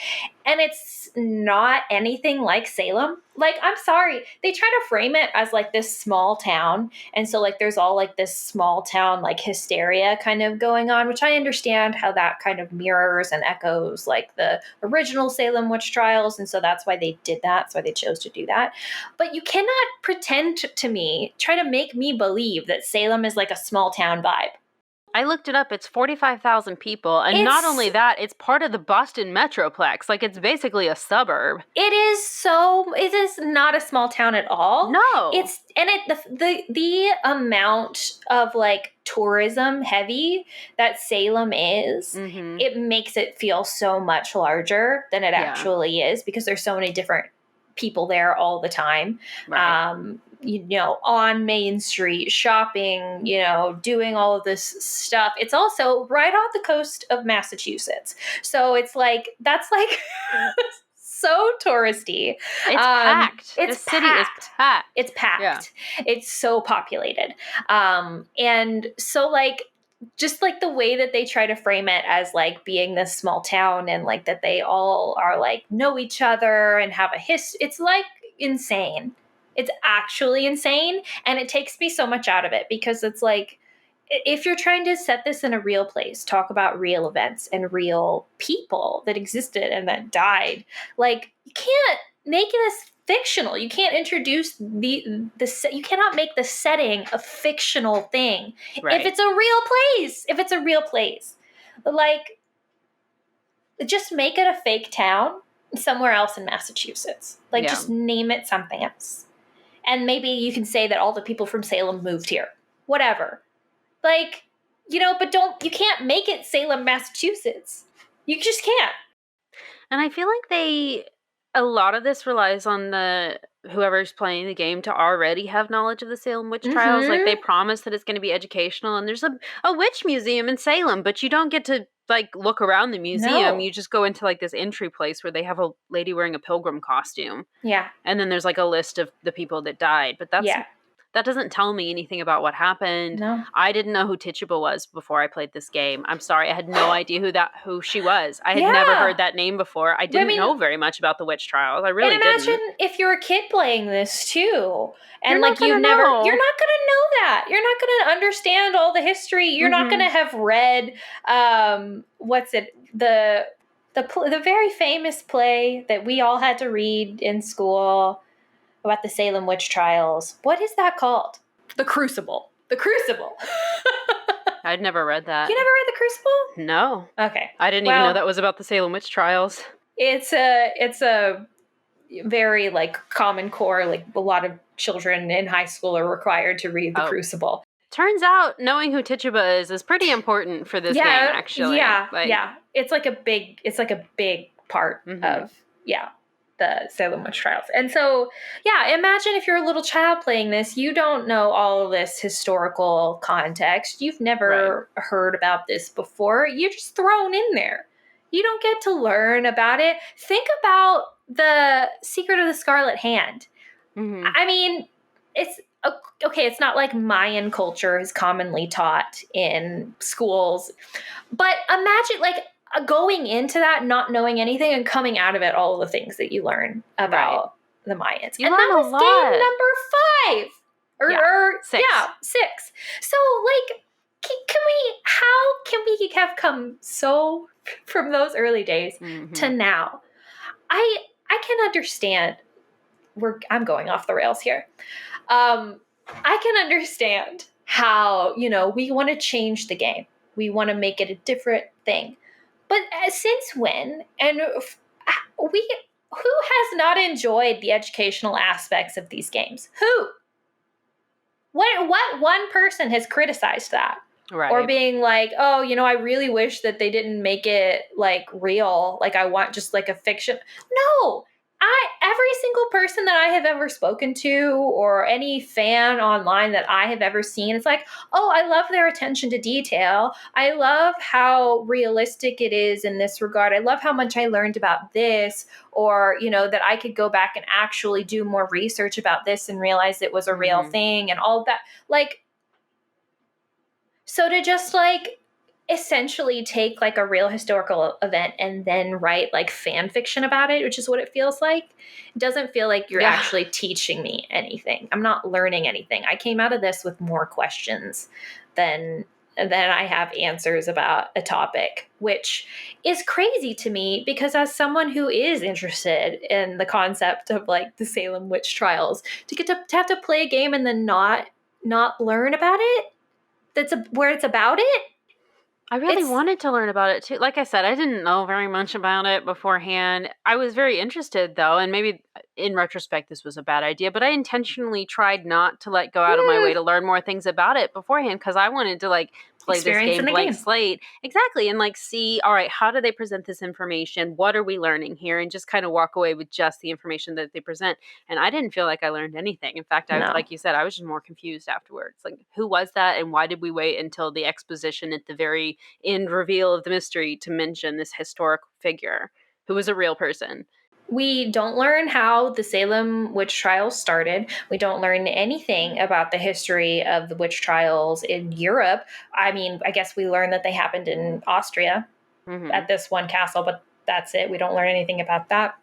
And it's not anything like Salem. Like, I'm sorry. They try to frame it as, like, this small town. And so, like, there's all, like, this small town, like, hysteria kind of going on, which I understand how that kind of mirrors and echoes, like, the original Salem witch trials. And so that's why they did that. That's why they chose to do that. But you cannot pretend to me, try to make me believe that Salem is, like, a small town vibe. I looked it up. It's 45,000 people. And not only that, it's part of the Boston Metroplex. Like, it's basically a suburb. It is not a small town at all. No. The amount of, like, tourism heavy that Salem is, it makes it feel so much larger than it actually is, because there's so many different people there all the time. Right. On Main Street, shopping, doing all of this stuff. It's also right on the coast of Massachusetts. So it's like, that's like so touristy. It's packed. The city is packed. It's packed. Yeah. It's so populated. And so, like, just like the way that they try to frame it as, like, being this small town, and, like, that they all are, like, know each other and have a history. It's, like, insane. It's actually insane. And it takes me so much out of it, because it's like, if you're trying to set this in a real place, talk about real events and real people that existed and that died, like, you can't make this fictional. You can't introduce you cannot make the setting a fictional thing. Right. If it's a real place, like, just make it a fake town somewhere else in Massachusetts. Like, just name it something else. And maybe you can say that all the people from Salem moved here. Whatever. Like, but you can't make it Salem, Massachusetts. You just can't. And I feel like a lot of this relies on whoever's playing the game to already have knowledge of the Salem witch trials. Like, they promise that it's going to be educational, and there's a witch museum in Salem, but you don't get to, like, look around the museum. No. You just go into, like, this entry place where they have a lady wearing a pilgrim costume. Yeah. And then there's, like, a list of the people that died, but that doesn't tell me anything about what happened. No. I didn't know who Tituba was before I played this game. I'm sorry. I had no idea who she was. I had never heard that name before. I didn't know very much about the witch trials. I really didn't. Imagine if you're a kid playing this too. And, like, you're not going to know that. You're not going to understand all the history. You're not going to have read, the very famous play that we all had to read in school about the Salem witch trials. What is that called? The Crucible. The Crucible. I'd never read that. You never read The Crucible? No. Okay. I didn't even know that was about the Salem witch trials. It's a very, like, common core, like, a lot of children in high school are required to read The Crucible. Turns out knowing who Tituba is pretty important for this game, actually. Yeah, yeah. It's like a big part of, the Salem witch trials. And so, imagine if you're a little child playing this, you don't know all of this historical context. You've never heard about this before. You're just thrown in there. You don't get to learn about it. Think about the Secret of the Scarlet Hand. Mm-hmm. I mean, it's not like Mayan culture is commonly taught in schools, but imagine, like, going into that, not knowing anything, and coming out of it, all of the things that you learn about the Mayans. And that was game number 5. Or 6. Yeah, 6. So, like, how can we have come so from those early days to now? I can understand. I'm going off the rails here. I can understand how, we want to change the game. We want to make it a different thing. But since when? And who has not enjoyed the educational aspects of these games? Who? What one person has criticized that? Right. Or being like, oh, I really wish that they didn't make it, like, real. Like, I want just, like, a fiction. No, Every single person that I have ever spoken to or any fan online that I have ever seen, it's like, oh, I love their attention to detail. I love how realistic it is in this regard. I love how much I learned about this, or, that I could go back and actually do more research about this and realize it was a real thing and all that. Like, so to just like essentially take like a real historical event and then write like fan fiction about it, which is what it feels like. It doesn't feel like you're actually teaching me anything. I'm not learning anything. I came out of this with more questions than I have answers about a topic, which is crazy to me because as someone who is interested in the concept of like the Salem witch trials, to have to play a game and then not learn about it, where it's about it. I really wanted to learn about it too. Like I said, I didn't know very much about it beforehand. I was very interested though, and maybe in retrospect this was a bad idea, but I intentionally tried not to like go out of my way to learn more things about it beforehand because I wanted to like play this game blank slate. Exactly. And like see, all right, how do they present this information? What are we learning here? And just kind of walk away with just the information that they present. And I didn't feel like I learned anything. In fact, like you said, I was just more confused afterwards. Like, who was that? And why did we wait until the exposition at the very end reveal of the mystery to mention this historic figure who was a real person? We don't learn how the Salem witch trials started. We don't learn anything about the history of the witch trials in Europe. I mean, I guess we learn that they happened in Austria at this one castle, but that's it. We don't learn anything about that.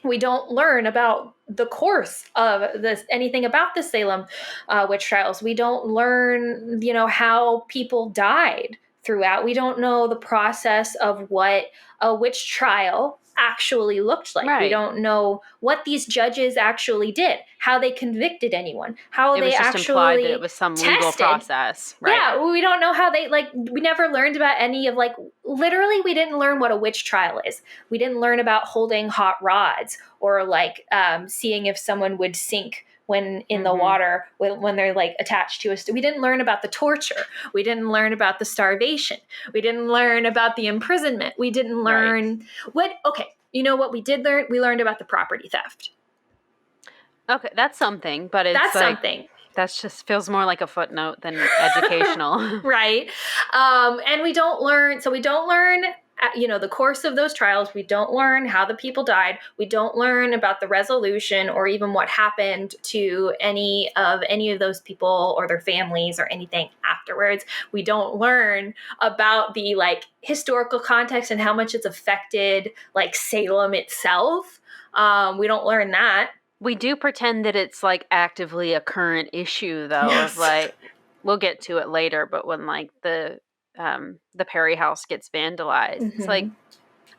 We don't learn about the course of anything about the Salem witch trials. We don't learn, how people died throughout. We don't know the process of what a witch trial actually looked like. Right. We don't know what these judges actually did, how they convicted anyone, how they actually implied that it was some legal process. Right. Yeah, we don't know how they we never learned about any of literally we didn't learn what a witch trial is. We didn't learn about holding hot rods or seeing if someone would sink when in the water when they're attached to us. We didn't learn about the torture. We didn't learn about the starvation. We didn't learn about the imprisonment. We didn't learn you know what we did learn? We learned about the property theft. Okay, that's something, but it's something. That just feels more like a footnote than educational. Right. And we don't learn the course of those trials. We don't learn how the people died. We don't learn about the resolution or even what happened to any of those people or their families or anything afterwards. We don't learn about the historical context and how much it's affected Salem itself. We don't learn that. We do pretend that it's actively a current issue though. Yes. Of we'll get to it later, but when the Perry house gets vandalized, it's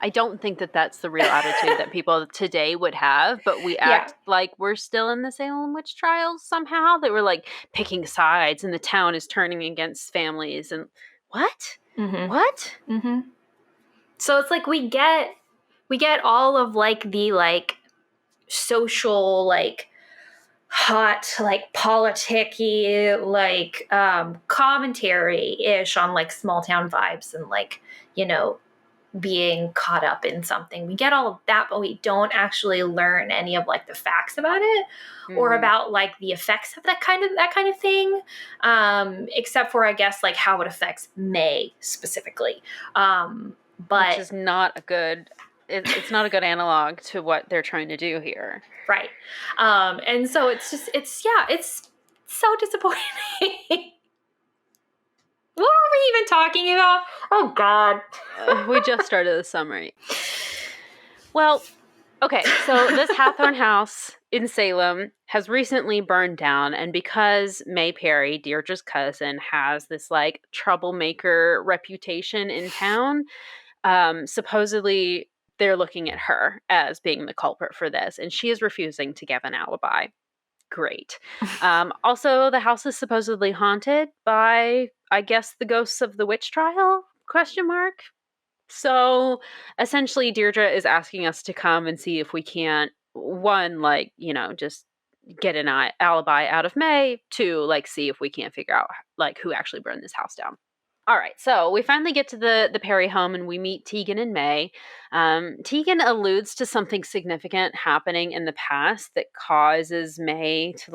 I don't think that that's the real attitude that people today would have, but we act like we're still in the Salem witch trials somehow. That we're picking sides and the town is turning against families and what? What? So it's we get all of the social hot politicky commentary-ish on small town vibes and being caught up in something. We get all of that, but we don't actually learn any of the facts about it or about the effects of that kind of thing, except for I guess how it affects May specifically, but which is not a good it's not a good analog to what they're trying to do here. Right. And so it's so disappointing. What were we even talking about? Oh, God. We just started the summary. Well, okay, so this Hathorne house in Salem has recently burned down, and because May Perry, Deirdre's cousin, has this troublemaker reputation in town, supposedly they're looking at her as being the culprit for this, and she is refusing to give an alibi. Great. Also, the house is supposedly haunted by, I guess, the ghosts of the witch trial? ? So, essentially, Deirdre is asking us to come and see if we can't, one, just get an alibi out of May. Two, see if we can't figure out, who actually burned this house down. All right, so we finally get to the Perry home and we meet Tegan and May. Tegan alludes to something significant happening in the past that causes May to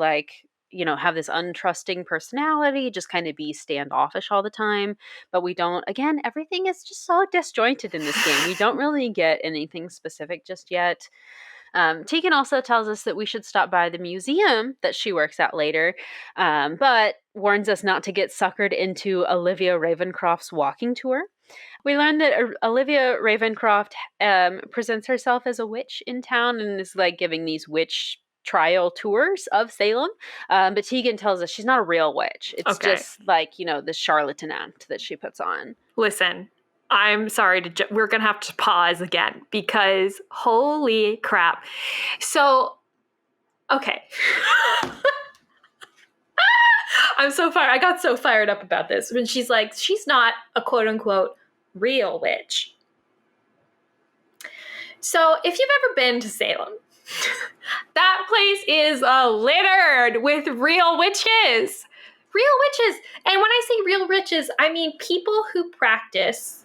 have this untrusting personality, just kind of be standoffish all the time. But we don't, again, everything is just so disjointed in this game. We don't really get anything specific just yet. Tegan also tells us that we should stop by the museum that she works at later, but warns us not to get suckered into Olivia Ravencroft's walking tour. We learned that Olivia Ravencroft presents herself as a witch in town and is giving these witch trial tours of Salem. But Tegan tells us she's not a real witch. It's just the charlatan act that she puts on. Listen, I'm sorry we're going to have to pause again because holy crap. So, okay. I got so fired up about this when she's like, she's not a quote unquote real witch. So if you've ever been to Salem, that place is littered with real witches. Real witches. And when I say real witches, I mean people who practice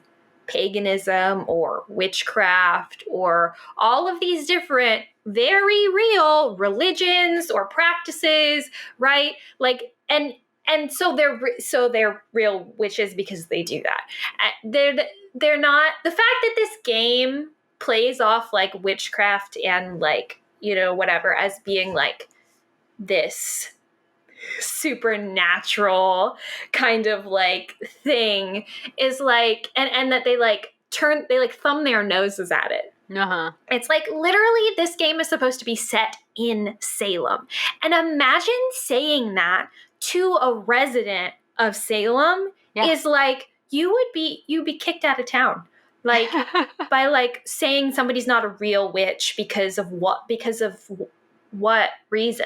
paganism or witchcraft or all of these different very real religions or practices, right? And so they're real witches because they do that. They're not, the fact that this game plays off witchcraft and whatever as being this supernatural kind of thing is and that they thumb their noses at it. Uh-huh. It's literally this game is supposed to be set in Salem. And imagine saying that to a resident of Salem is you'd be kicked out of town. By saying somebody's not a real witch because of what reason?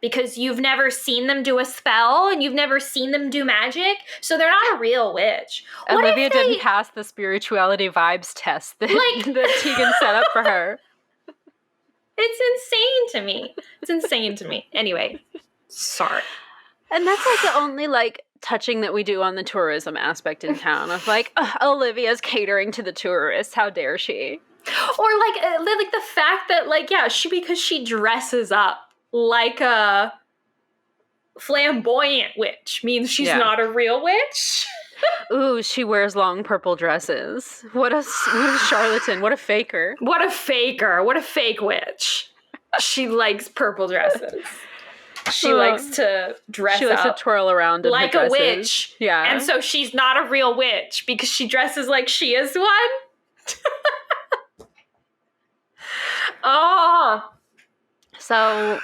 Because you've never seen them do a spell and you've never seen them do magic, so they're not a real witch. Olivia didn't pass the spirituality vibes test that Tegan set up for her. It's insane to me. Anyway, sorry. And that's the only touching that we do on the tourism aspect in town of Olivia's catering to the tourists. How dare she? Or the fact that because she dresses up like a flamboyant witch means she's not a real witch. Ooh, she wears long purple dresses. What a charlatan. What a faker. What a faker. What a fake witch. She likes purple dresses. She likes to dress up. She likes to twirl around in like her a dresses. witch. Yeah. And so she's not a real witch because she dresses like she is one. Oh. So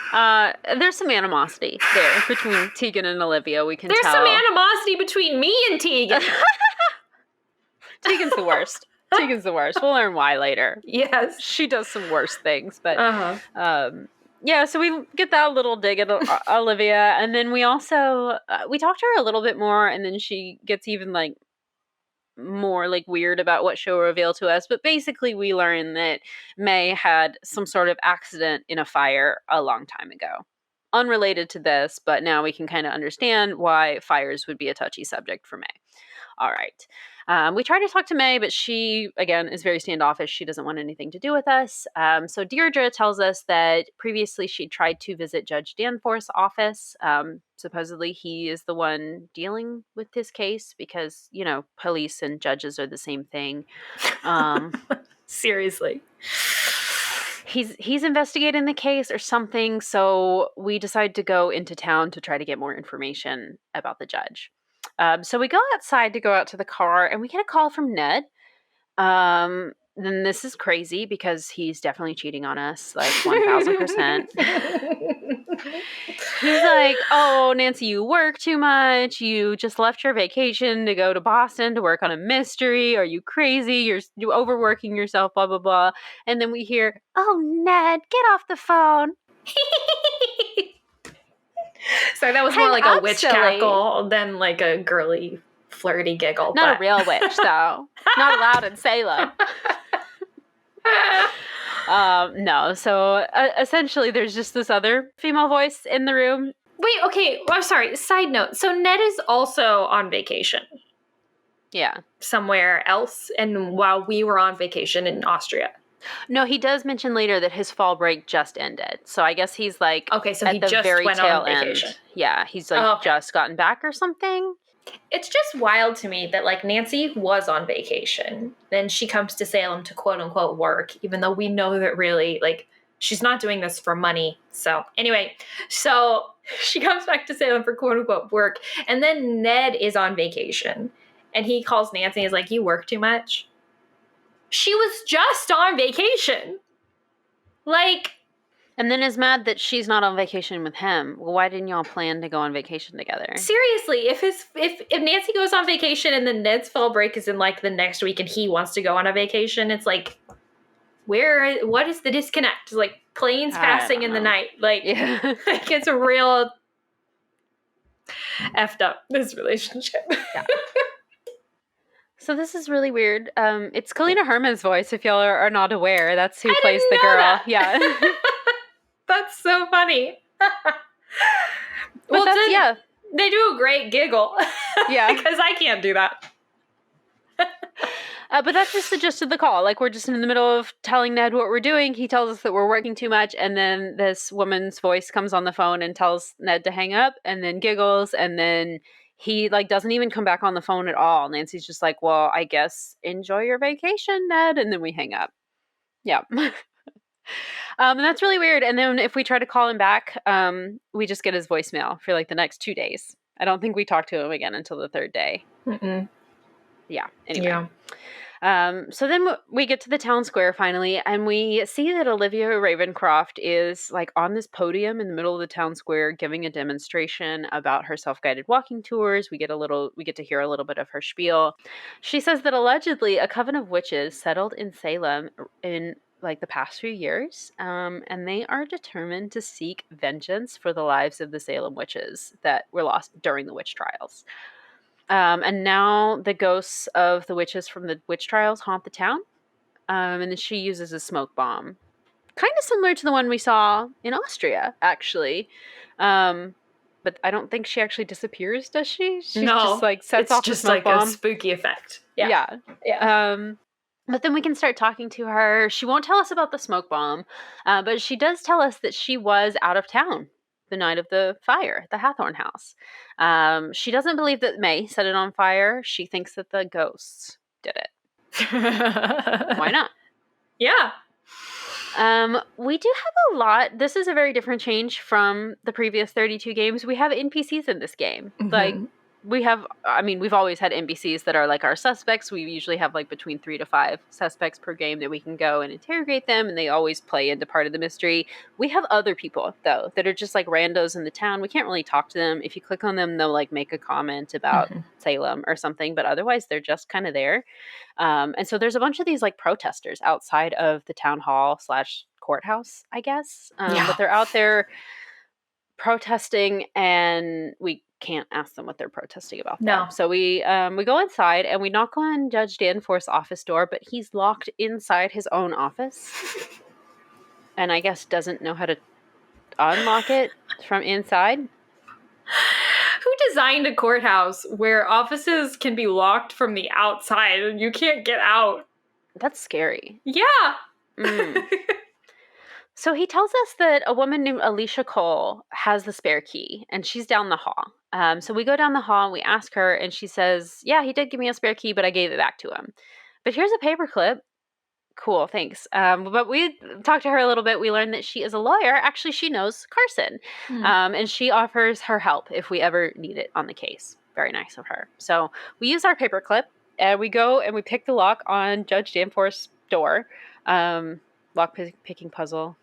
there's some animosity there between Tegan and Olivia, we can tell. There's some animosity between me and Tegan. Tegan's the worst. Tegan's the worst. We'll learn why later. Yes. She does some worse things. But so we get that little dig at Olivia. And then we also, we talked to her a little bit more. And then she gets even more weird about what she'll reveal to us. But basically we learn that May had some sort of accident in a fire a long time ago. Unrelated to this, but now we can kind of understand why fires would be a touchy subject for May. All right. We tried to talk to May, but she, again, is very standoffish. She doesn't want anything to do with us. So Deirdre tells us that previously she tried to visit Judge Danforth's office. Supposedly he is the one dealing with this case because, police and judges are the same thing. Seriously. He's investigating the case or something. So we decide to go into town to try to get more information about the judge. So we go outside to go out to the car and we get a call from Ned. Then this is crazy because he's definitely cheating on us, 1000%. He's like, oh, Nancy, you work too much. You just left your vacation to go to Boston to work on a mystery. Are you crazy? You're overworking yourself, blah, blah, blah. And then we hear, oh, Ned, get off the phone. So that was more like a witch cackle than a girly, flirty giggle. Not a real witch, though. Not allowed in Salem. No. So essentially, there's just this other female voice in the room. Wait, okay. I'm sorry. Side note. So Ned is also on vacation. Yeah. somewhere else, and while we were on vacation in Austria. No, he does mention later that his fall break just ended. So I guess he's like Okay, so at he the just very went tail on vacation. end. Yeah, he's like Okay. just gotten back or something. It's just wild to me that like Nancy was on vacation. Then she comes to Salem to quote unquote work, even though we know that really like she's not doing this for money. So anyway, so she comes back to Salem for quote unquote work. And then Ned is on vacation. And he calls Nancy and is like, you work too much. She was just on vacation. Like, and then is mad that she's not on vacation with him. Well, why didn't y'all plan to go on vacation together? seriously, if Nancy goes on vacation and then Ned's fall break is in like the next week and he wants to go on a vacation, it's like, what is the disconnect? Like planes passing in the night. Like, yeah. like it's a real effed up, this relationship. Yeah. So this is really weird. It's Kalina Herman's voice, if y'all are not aware. That's who plays the girl. That. Yeah. That's so funny. Well, they do a great giggle. Yeah. Because I can't do that. But that's just the gist of the call. Like, we're just in the middle of telling Ned what we're doing. He tells us that we're working too much. And then this woman's voice comes on the phone and tells Ned to hang up and then giggles. And then he, like, doesn't even come back on the phone at all. Nancy's just like, well, I guess enjoy your vacation, Ned. And then we hang up. Yeah. And that's really weird. And then if we try to call him back, we just get his voicemail for, like, the next 2 days. I don't think we talk to him again until the third day. Mm-mm. Yeah. Anyway. Yeah. So then we get to the town square finally, and we see that Olivia Ravencroft is like on this podium in the middle of the town square giving a demonstration about her self-guided walking tours. We get to hear a little bit of her spiel. She says that allegedly a coven of witches settled in Salem in like the past few years, and they are determined to seek vengeance for the lives of the Salem witches that were lost during the witch trials. And now the ghosts of the witches from the witch trials haunt the town. And then she uses a smoke bomb. Kind of similar to the one we saw in Austria, actually. But I don't think she actually disappears, does she? She just like sets off the smoke bomb. It's just like a spooky effect. Yeah. But then we can start talking to her. She won't tell us about the smoke bomb, but she does tell us that she was out of town the night of the fire at the Hathorn house. She doesn't believe that May set it on fire. She thinks that the ghosts did it. Why not? Yeah. We do have a lot. This is a very different change from the previous 32 games. We have NPCs in this game. Mm-hmm. Like, we've always had NPCs that are like our suspects. We usually have like between 3 to 5 suspects per game that we can go and interrogate them, and they always play into part of the mystery. We have other people, though, that are just like randos in the town. We can't really talk to them. If you click on them, they'll like make a comment about Salem or something, but otherwise they're just kind of there. And so there's a bunch of these like protesters outside of the town hall / courthouse, I guess. But they're out there protesting, and we can't ask them what they're protesting about. No. So we go inside and we knock on Judge Danforth's office door, but he's locked inside his own office. And I guess doesn't know how to unlock it from inside. Who designed a courthouse where offices can be locked from the outside and you can't get out? That's scary. Yeah. So he tells us that a woman named Alicia Cole has the spare key, and she's down the hall. So we go down the hall, and we ask her, and she says, yeah, he did give me a spare key, but I gave it back to him. But here's a paperclip. Cool, thanks. But we talked to her a little bit. We learned that she is a lawyer. Actually, she knows Carson, and she offers her help if we ever need it on the case. Very nice of her. So we use our paperclip, and we go and we pick the lock on Judge Danforth's door. Lock picking puzzle.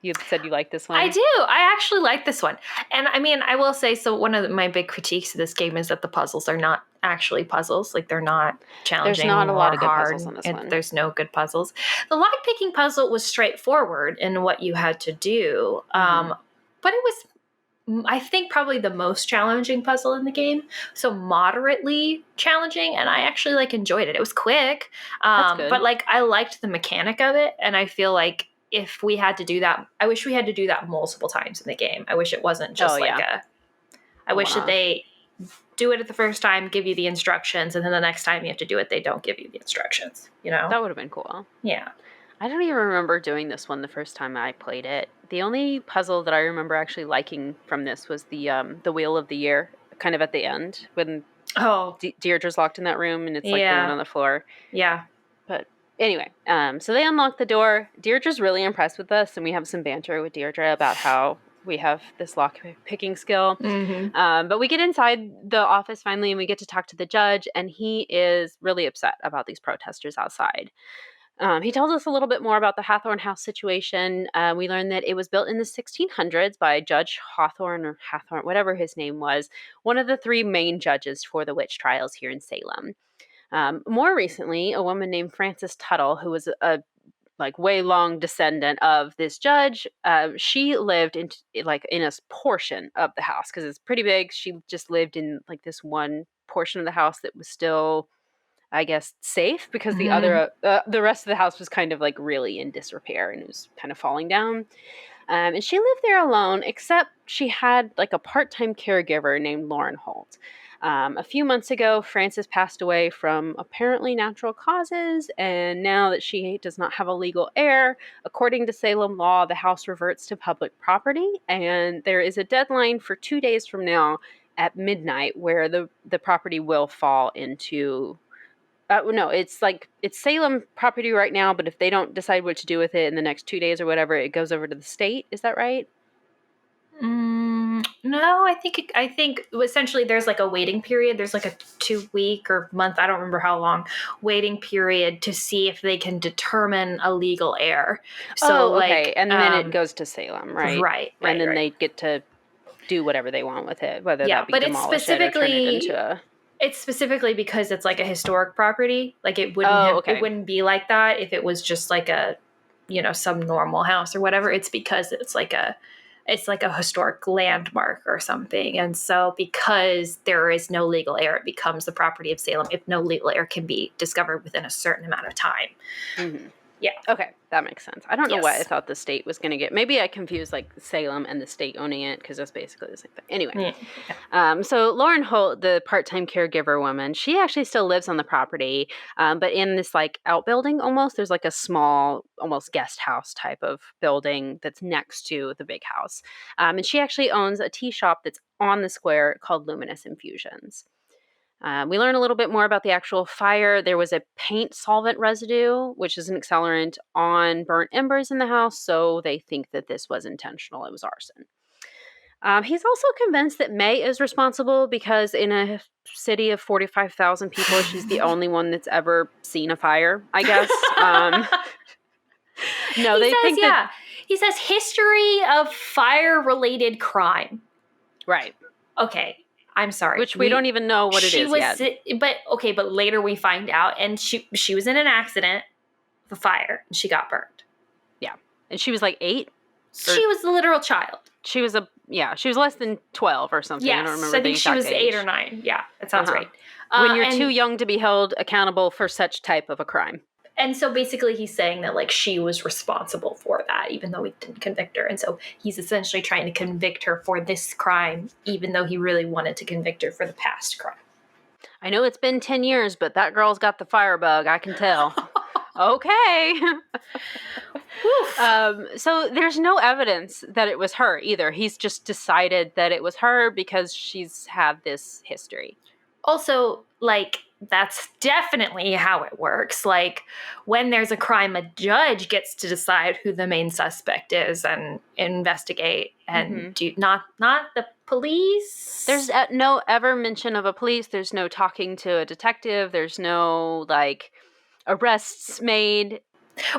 You said you like this one. I do. I actually like this one. And I mean, I will say, so one of my big critiques of this game is that the puzzles are not actually puzzles. Like, they're not challenging. There's not a lot of good hard, puzzles in this one. There's no good puzzles. The lock-picking puzzle was straightforward in what you had to do. But it was, I think, probably the most challenging puzzle in the game. So moderately challenging, and I actually, like, enjoyed it. It was quick. That's good. But, like, I liked the mechanic of it, and I feel like if we had to do that, I wish we had to do that multiple times in the game. I wish it wasn't just I wish that they do it at the first time, give you the instructions, and then the next time you have to do it, they don't give you the instructions, you know? That would have been cool. Yeah. I don't even remember doing this one the first time I played it. The only puzzle that I remember actually liking from this was the Wheel of the Year, kind of at the end, when Deirdre's locked in that room and it's like the one on the floor. Yeah. But anyway, so they unlock the door. Deirdre's really impressed with us, and we have some banter with Deirdre about how we have this lock picking skill. Mm-hmm. But we get inside the office finally, and we get to talk to the judge, and he is really upset about these protesters outside. He tells us a little bit more about the Hathorne House situation. We learned that it was built in the 1600s by Judge Hawthorne, or Hathorne, whatever his name was, one of the 3 main judges for the witch trials here in Salem. More recently, a woman named Frances Tuttle, who was a way long descendant of this judge, she lived in a portion of the house because it's pretty big. She just lived in like this one portion of the house that was still, I guess, safe because the other the rest of the house was kind of like really in disrepair and it was kind of falling down. And she lived there alone, except she had like a part-time caregiver named Lauren Holt. A few months ago, Frances passed away from apparently natural causes, and now that she does not have a legal heir, according to Salem law, the house reverts to public property, and there is a deadline for 2 days from now at midnight where the property will fall into... no, it's Salem property right now, but if they don't decide what to do with it in the next 2 days or whatever, it goes over to the state. Is that right? No, I think essentially there's like a waiting period. There's like a 2-week or month, I don't remember how long, waiting period to see if they can determine a legal heir. So okay. And then it goes to Salem, right? Right. And then they get to do whatever they want with it, whether that be demolish it or turn it into a... It's specifically because it's like a historic property. Like it wouldn't it wouldn't be like that if it was just like a, some normal house or whatever. It's because it's like a historic landmark or something. And so because there is no legal heir, it becomes the property of Salem if no legal heir can be discovered within a certain amount of time. Mm-hmm. Yeah. Okay, that makes sense. I don't know what I thought the state was going to get. Maybe I confused like Salem and the state owning it because that's basically the same thing. Anyway, so Lauren Holt, the part-time caregiver woman, she actually still lives on the property, but in this like outbuilding almost. There's like a small, almost guest house type of building that's next to the big house. And she actually owns a tea shop that's on the square called Luminous Infusions. We learn a little bit more about the actual fire. There was a paint solvent residue, which is an accelerant, on burnt embers in the house, so they think that this was intentional. It was arson. He's also convinced that May is responsible because in a city of 45,000 people, she's the only one that's ever seen a fire, I guess. No, they think that... He says history of fire-related crime. Right. Okay. I'm sorry. Which we don't even know what it is yet. But later we find out, and she was in an accident, the fire, and she got burned. Yeah. And she was like 8? She was a literal child. She was less than 12 or something. Yes, I don't remember I think the she exact was age. 8 or 9. Yeah, that sounds right. When you're too young to be held accountable for such type of a crime. And so basically he's saying that like she was responsible for that, even though we didn't convict her. And so he's essentially trying to convict her for this crime, even though he really wanted to convict her for the past crime. I know it's been 10 years, but that girl's got the firebug. I can tell. Okay. So there's no evidence that it was her either. He's just decided that it was her because she's had this history. Also, like, that's definitely how it works. Like, when there's a crime, a judge gets to decide who the main suspect is and investigate and do not the police. There's no ever mention of a police. There's no talking to a detective. There's no, like, arrests made.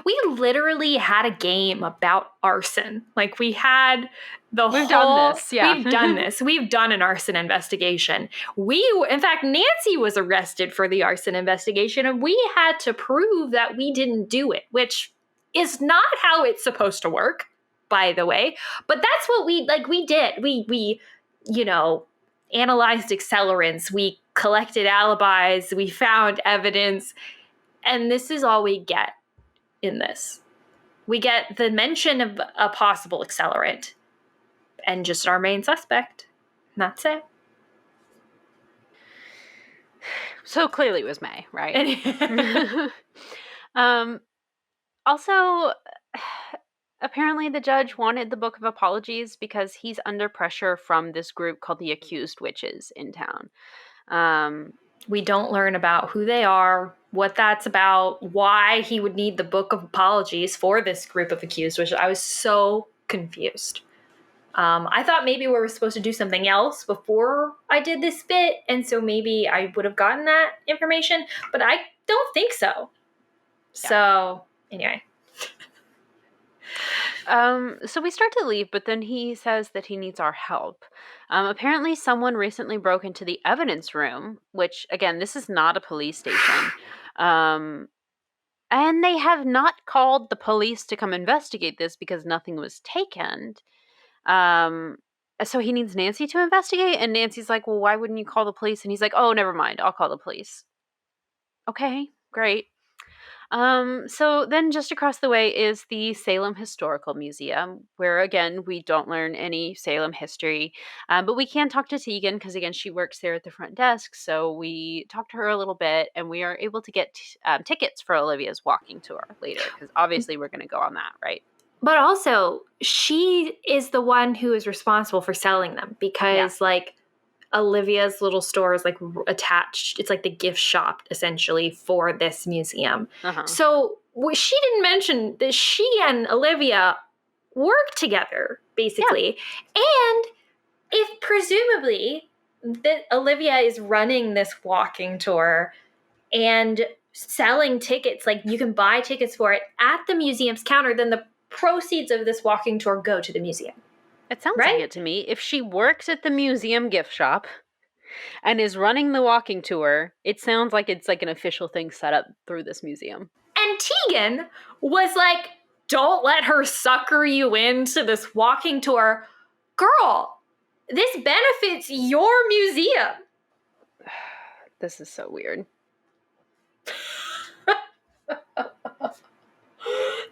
We literally had a game about arson. Like, we had We've done this, yeah. We've done this. We've done an arson investigation. In fact, Nancy was arrested for the arson investigation, and we had to prove that we didn't do it, which is not how it's supposed to work, by the way. But that's what we did. We analyzed accelerants. We collected alibis. We found evidence. And this is all we get in this. We get the mention of a possible accelerant and just our main suspect. And that's it. So clearly it was May, right? Also, apparently the judge wanted the Book of Apologies because he's under pressure from this group called the Accused Witches in town. We don't learn about who they are, what that's about, why he would need the Book of Apologies for this group of accused, which I was so confused. I thought maybe we were supposed to do something else before I did this bit, and so maybe I would have gotten that information, but I don't think so. Yeah. So, anyway. So we start to leave, but then he says that he needs our help. Apparently someone recently broke into the evidence room, which, again, this is not a police station. And they have not called the police to come investigate this because nothing was taken. So he needs Nancy to investigate, and Nancy's like, well, why wouldn't you call the police? And he's like, oh, never mind, I'll call the police. Okay, great. So then just across the way is the Salem Historical Museum, where, again, we don't learn any Salem history, but we can talk to Tegan because, again, she works there at the front desk, so we talk to her a little bit, and we are able to get tickets for Olivia's walking tour later, because obviously we're going to go on that, right? But also, she is the one who is responsible for selling them because, like, Olivia's little store is, like, attached. It's, like, the gift shop, essentially, for this museum. So she didn't mention that she and Olivia work together, basically. Yeah. And if presumably that Olivia is running this walking tour and selling tickets, like, you can buy tickets for it at the museum's counter, then the proceeds of this walking tour go to the museum. It sounds like it to me. If she works at the museum gift shop and is running the walking tour, it sounds like it's like an official thing set up through this museum. And Tegan was like, don't let her sucker you into this walking tour. Girl, this benefits your museum. This is so weird.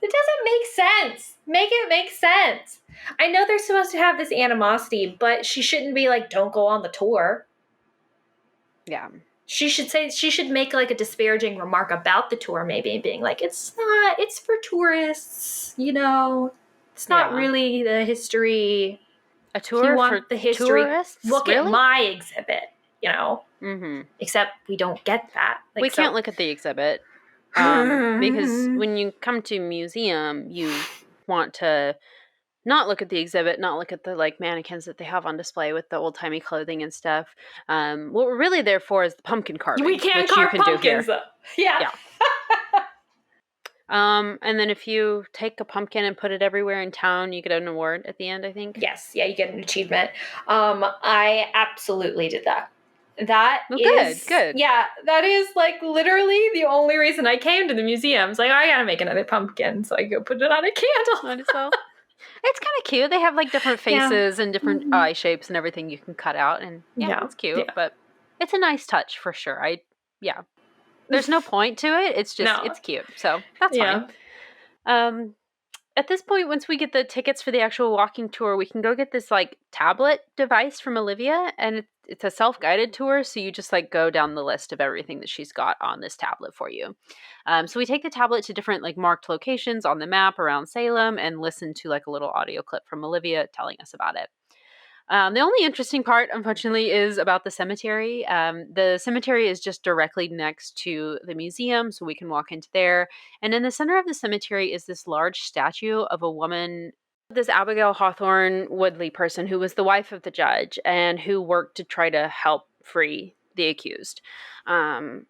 It doesn't make sense. Make it make sense. I know they're supposed to have this animosity, but she shouldn't be like, don't go on the tour. Yeah. She should make like a disparaging remark about the tour, maybe being like, it's for tourists, you know. It's not really the history. A tour for the history. Tourists? Look at my exhibit, you know. Mm-hmm. Except we don't get that. Like, we can't look at the exhibit. Because when you come to a museum, you want to not look at the exhibit, not look at the like mannequins that they have on display with the old-timey clothing and stuff. What we're really there for is the pumpkin carving. We can't carve pumpkins, though. Yeah. And then if you take a pumpkin and put it everywhere in town, you get an award at the end, I think. Yes, yeah, you get an achievement. I absolutely did that. That is good. Yeah, that is like literally the only reason I came to the museum. It's like, I gotta make another pumpkin, so I go put it on a candle. Might as well. It's kind of cute. They have like different faces and different eye shapes and everything you can cut out, and it's cute. Yeah. But it's a nice touch for sure. There's no point to it. It's just it's cute, so that's fine. At this point, once we get the tickets for the actual walking tour, we can go get this like tablet device from Olivia, and it's a self-guided tour, so you just like go down the list of everything that she's got on this tablet for you. So we take the tablet to different like marked locations on the map around Salem and listen to like a little audio clip from Olivia telling us about it. The only interesting part, unfortunately, is about the cemetery. The cemetery is just directly next to the museum, so we can walk into there. And in the center of the cemetery is this large statue of a woman, this Abigail Hawthorne Woodley person who was the wife of the judge and who worked to try to help free the accused. Can't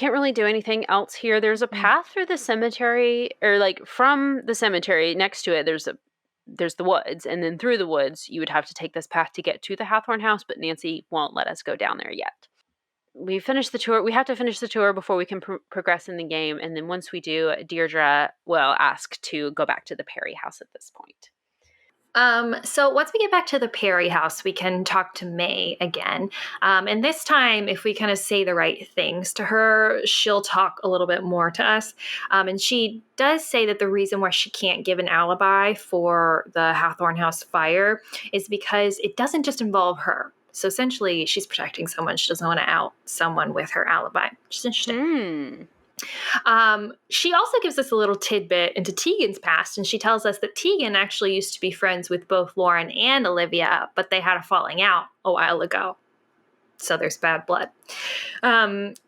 really do anything else here. There's a path through the cemetery, or like from the cemetery next to it, there's the woods, and then through the woods you would have to take this path to get to the Hathorne house, but Nancy won't let us go down there yet. We finish the tour. We have to finish the tour before we can progress in the game, and then once we do, Deirdre will ask to go back to the Perry house at this point. So once we get back to the Perry house, we can talk to May again. And this time, if we kind of say the right things to her, she'll talk a little bit more to us. And she does say that the reason why she can't give an alibi for the Hathorne house fire is because it doesn't just involve her. So essentially, she's protecting someone. She doesn't want to out someone with her alibi, which is interesting. She also gives us a little tidbit into Tegan's past, and she tells us that Tegan actually used to be friends with both Lauren and Olivia, but they had a falling out a while ago. So there's bad blood.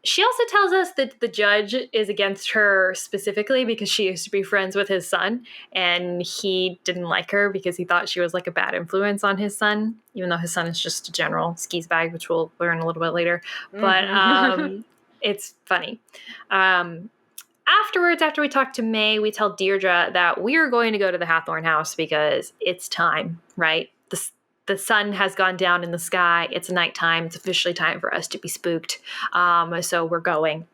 She also tells us that the judge is against her specifically because she used to be friends with his son, and he didn't like her because he thought she was like a bad influence on his son, even though his son is just a general skis bag, which we'll learn a little bit later. But it's funny. Afterwards, after we talk to May, we tell Deirdre that we're going to go to the Hathorn house because it's time, right? The sun has gone down in the sky. It's nighttime. It's officially time for us to be spooked. So we're going.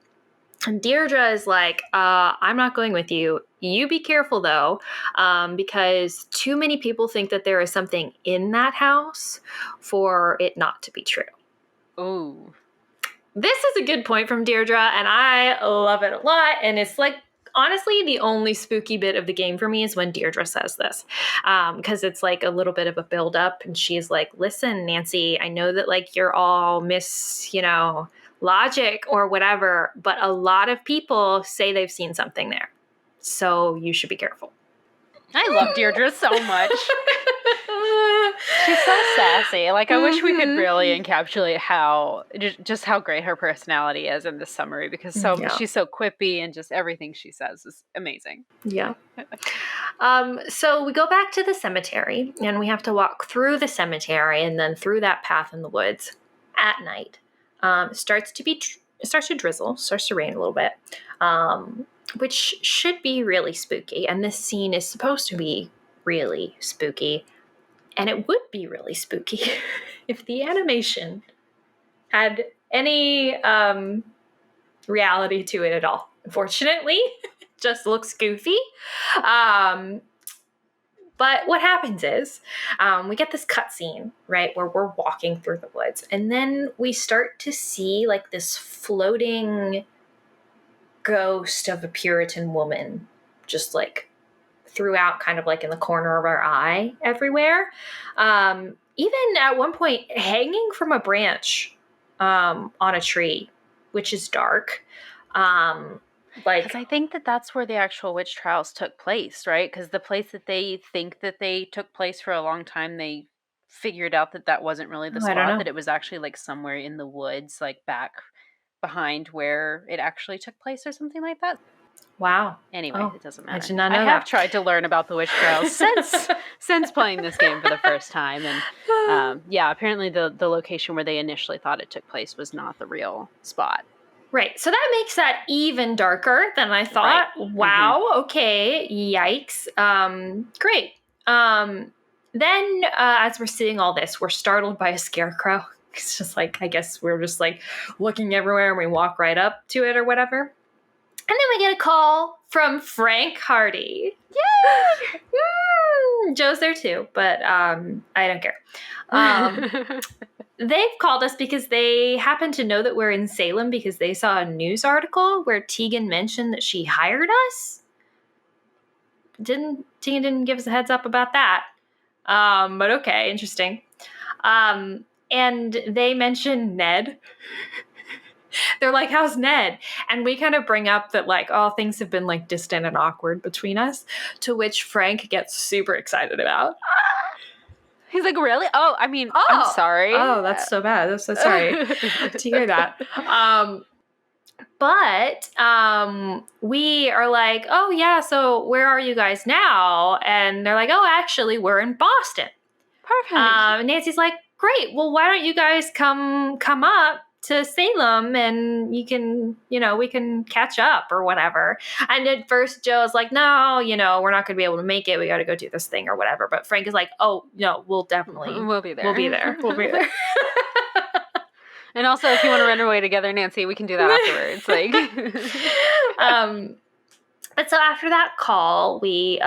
And Deirdre is like, I'm not going with you. You be careful, though, because too many people think that there is something in that house for it not to be true. Ooh. This is a good point from Deirdre, and I love it a lot. And it's like, honestly, the only spooky bit of the game for me is when Deirdre says this, because it's like a little bit of a build up, and she's like, listen, Nancy, I know that like you're all logic or whatever, but a lot of people say they've seen something there. So you should be careful. I love Deirdre so much. She's so sassy. Like, I wish we could really encapsulate how great her personality is in this summary, because she's so quippy, and just everything she says is amazing. Yeah. So we go back to the cemetery, and we have to walk through the cemetery and then through that path in the woods at night. It starts to drizzle, starts to rain a little bit, which should be really spooky. And this scene is supposed to be really spooky. And it would be really spooky if the animation had any reality to it at all. Unfortunately, it just looks goofy. But what happens is we get this cutscene, right, where we're walking through the woods. And then we start to see like this floating ghost of a Puritan woman just like throughout, kind of like in the corner of our eye everywhere. Even at one point hanging from a branch on a tree, which is dark. Because I think that's where the actual witch trials took place, right? Because the place that they think that they took place for a long time, they figured out that wasn't really the spot, that it was actually like somewhere in the woods, like back behind where it actually took place or something like that. Wow. Anyway, it doesn't matter. I did not know I have tried to learn about the witch trials since playing this game for the first time. And apparently the location where they initially thought it took place was not the real spot. Right. So that makes that even darker than I thought. Right. Wow. Mm-hmm. Okay. Yikes. Great. Then as we're seeing all this, we're startled by a scarecrow. It's just like, I guess we're just like looking everywhere and we walk right up to it or whatever. And then we get a call from Frank Hardy. Yay! Joe's there too, but I don't care. They've called us because they happen to know that we're in Salem because they saw a news article where Tegan mentioned that she hired us. Tegan didn't give us a heads up about that. But okay, interesting. And they mentioned Ned. They're like, how's Ned? And we kind of bring up that like, oh, things have been like distant and awkward between us, to which Frank gets super excited about. He's like, really? Oh, I mean, I'm sorry. Oh, that's so bad. I'm so sorry to hear that. But we are like, oh yeah, so where are you guys now? And they're like, oh, actually, we're in Boston. Perfect. Nancy's like, great. Well, why don't you guys come up to Salem and we can catch up or whatever. And at first Joe's like, no, we're not going to be able to make it. We got to go do this thing or whatever. But Frank is like, oh, no, we'll be there. We'll be there. And also, if you want to run away together, Nancy, we can do that afterwards. Like, but so after that call, we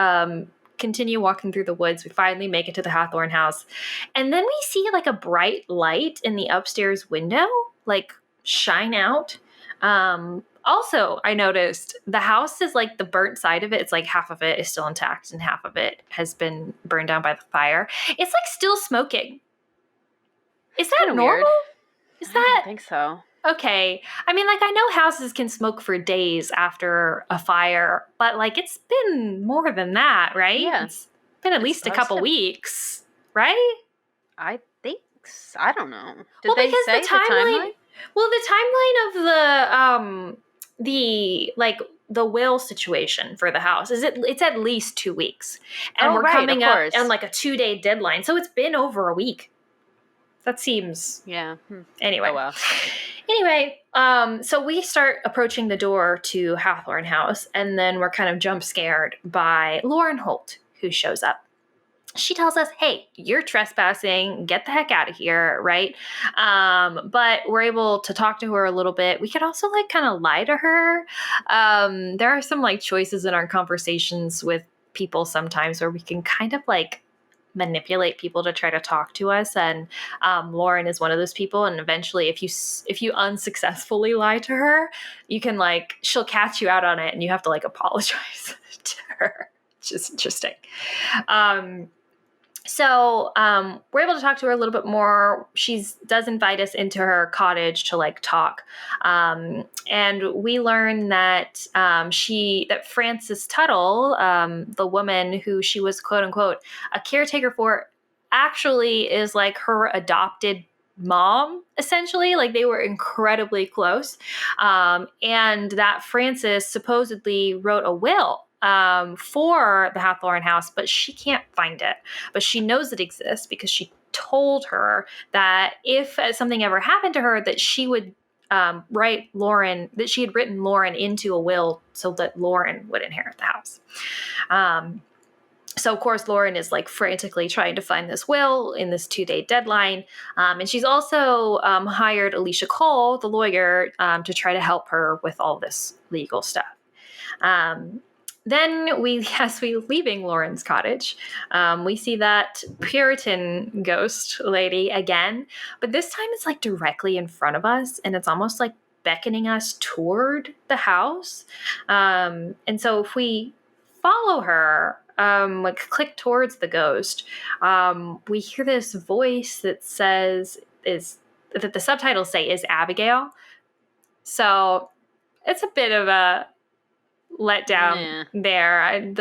continue walking through the woods. We finally make it to the Hathorn house. And then we see like a bright light in the upstairs window, like shine out. Also, I noticed the house is like the burnt side of it. It's like half of it is still intact and half of it has been burned down by the fire. It's like still smoking. Is that Kinda normal? weird. Is I that don't think so. okay? I mean, like, I know houses can smoke for days after a fire, but like, it's been more than that, right? Yeah. It's been at least a I couple said, weeks, right? I think I don't know. Did Well, they because say the timeline? the timeline of the like the will situation for the house it's at least 2 weeks, and Oh, we're right, of coming up course. on like a 2-day deadline, so it's been over a week. That seems Yeah. anyway. Oh, well. Anyway, so we start approaching the door to Hathorn House, and then we're kind of jump scared by Lauren Holt, who shows up. She tells us, hey, you're trespassing, get the heck out of here, right? But we're able to talk to her a little bit. We could also like kind of lie to her. There are some like choices in our conversations with people sometimes where we can kind of like manipulate people to try to talk to us, and Lauren is one of those people. And eventually, if you unsuccessfully lie to her, you can like she'll catch you out on it, and you have to like apologize to her. It's just interesting. So we're able to talk to her a little bit more. She does invite us into her cottage to like talk, and we learn that that Frances Tuttle, the woman who she was quote unquote a caretaker for, actually is like her adopted mom, essentially. Like they were incredibly close, and that Frances supposedly wrote a will for the Hathorn house, but she can't find it. But she knows it exists because she told her that if something ever happened to her, that she would write Lauren, that she had written Lauren into a will so that Lauren would inherit the house. So, of course, Lauren is like frantically trying to find this will in this 2-day deadline. And she's also hired Alicia Cole, the lawyer, to try to help her with all this legal stuff. Then as we leaving Lauren's cottage, we see that Puritan ghost lady again, but this time it's like directly in front of us, and it's almost like beckoning us toward the house. And so if we follow her, like click towards the ghost, we hear this voice that says that the subtitles say is Abigail. So it's a bit of a let down there.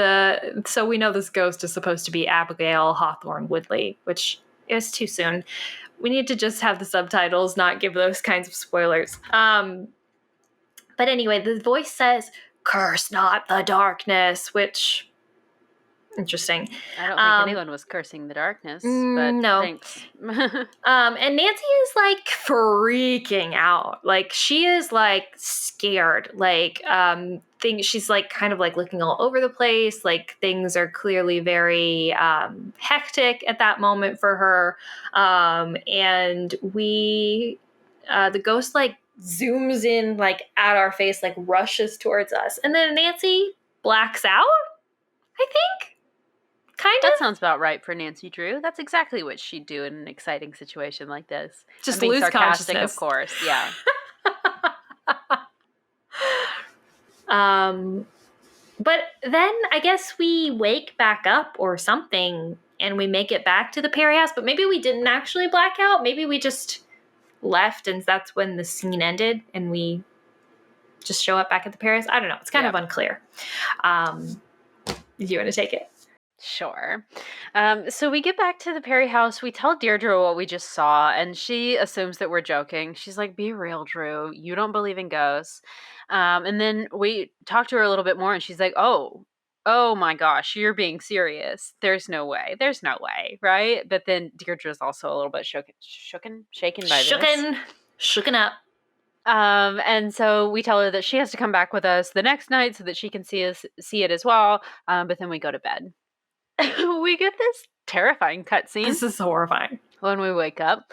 So we know this ghost is supposed to be Abigail Hawthorne Woodley, which is too soon. We need to just have the subtitles not give those kinds of spoilers. But anyway, the voice says, "Curse not the darkness," which interesting. I don't think anyone was cursing the darkness, but no. thanks. And Nancy is like freaking out. Like she is like scared. Like she's like kind of like looking all over the place. Like things are clearly very hectic at that moment for her. And the ghost like zooms in like at our face, like rushes towards us, and then Nancy blacks out, I think. That sounds about right for Nancy Drew. That's exactly what she'd do in an exciting situation like this. Just being lose sarcastic, consciousness. of course. Yeah. But then I guess we wake back up or something, and we make it back to the Perry house. But maybe we didn't actually black out. Maybe we just left, and that's when the scene ended, and we just show up back at the Perry house. I don't know. It's kind of unclear. Do you want to take it? Sure. So we get back to the Perry house. We tell Deirdre what we just saw, and she assumes that we're joking. She's like, "Be real, Drew. You don't believe in ghosts." And then we talk to her a little bit more, and she's like, oh my gosh, you're being serious. There's no way, right? But then Deirdre's also a little bit shaken by this. Shooken up. And so we tell her that she has to come back with us the next night so that she can see it as well. But then we go to bed. We get this terrifying cutscene. This is horrifying. When we wake up.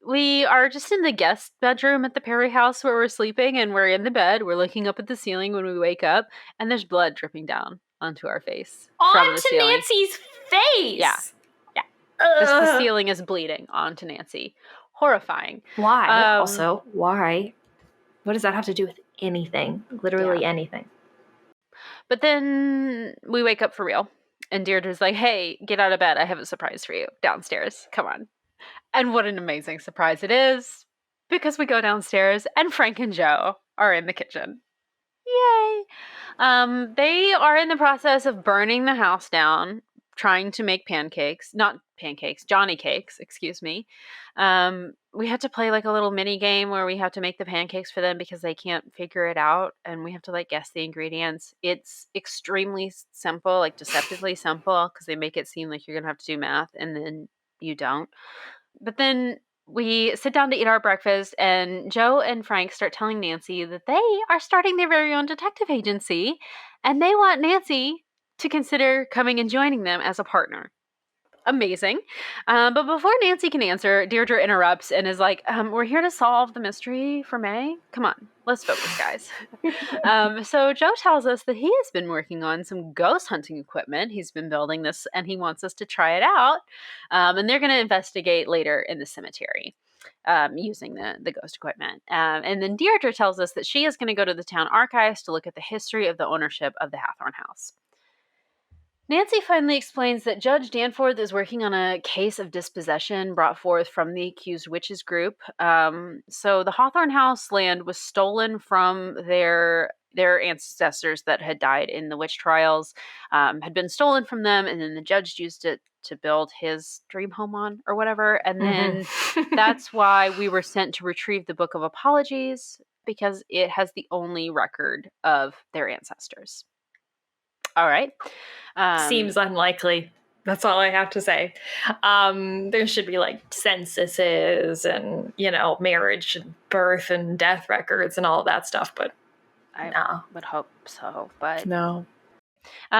We are just in the guest bedroom at the Perry house where we're sleeping, and we're in the bed. We're looking up at the ceiling when we wake up, and there's blood dripping down onto our face. From the ceiling. Nancy's face! Yeah. Just the ceiling is bleeding onto Nancy. Horrifying. Why? Also, why? What does that have to do with anything? Literally anything. But then we wake up for real. And Deirdre's like, "Hey, get out of bed. I have a surprise for you downstairs. Come on." And what an amazing surprise it is, because we go downstairs and Frank and Joe are in the kitchen. Yay! They are in the process of burning the house down, trying to make Johnny cakes, excuse me. We have to play like a little mini game where we have to make the pancakes for them because they can't figure it out, and we have to like guess the ingredients. It's extremely simple, like deceptively simple, because they make it seem like you're gonna have to do math and then you don't. But then we sit down to eat our breakfast, and Joe and Frank start telling Nancy that they are starting their very own detective agency, and they want Nancy to consider coming and joining them as a partner. Amazing. But before Nancy can answer, Deirdre interrupts and is like, we're here to solve the mystery for May. Come on, let's focus, guys. So Joe tells us that he has been working on some ghost hunting equipment. He's been building this and he wants us to try it out. And they're going to investigate later in the cemetery using the ghost equipment. And then Deirdre tells us that she is going to go to the town archives to look at the history of the ownership of the Hathorn house. Nancy finally explains that Judge Danforth is working on a case of dispossession brought forth from the accused witches group. So the Hawthorne House land was stolen from their ancestors that had died in the witch trials, had been stolen from them, and then the judge used it to build his dream home on or whatever. And then that's why we were sent to retrieve the Book of Apologies, because it has the only record of their ancestors. All right. Seems unlikely. That's all I have to say. There should be like censuses and, marriage and birth and death records and all of that stuff, but I would hope so, but no.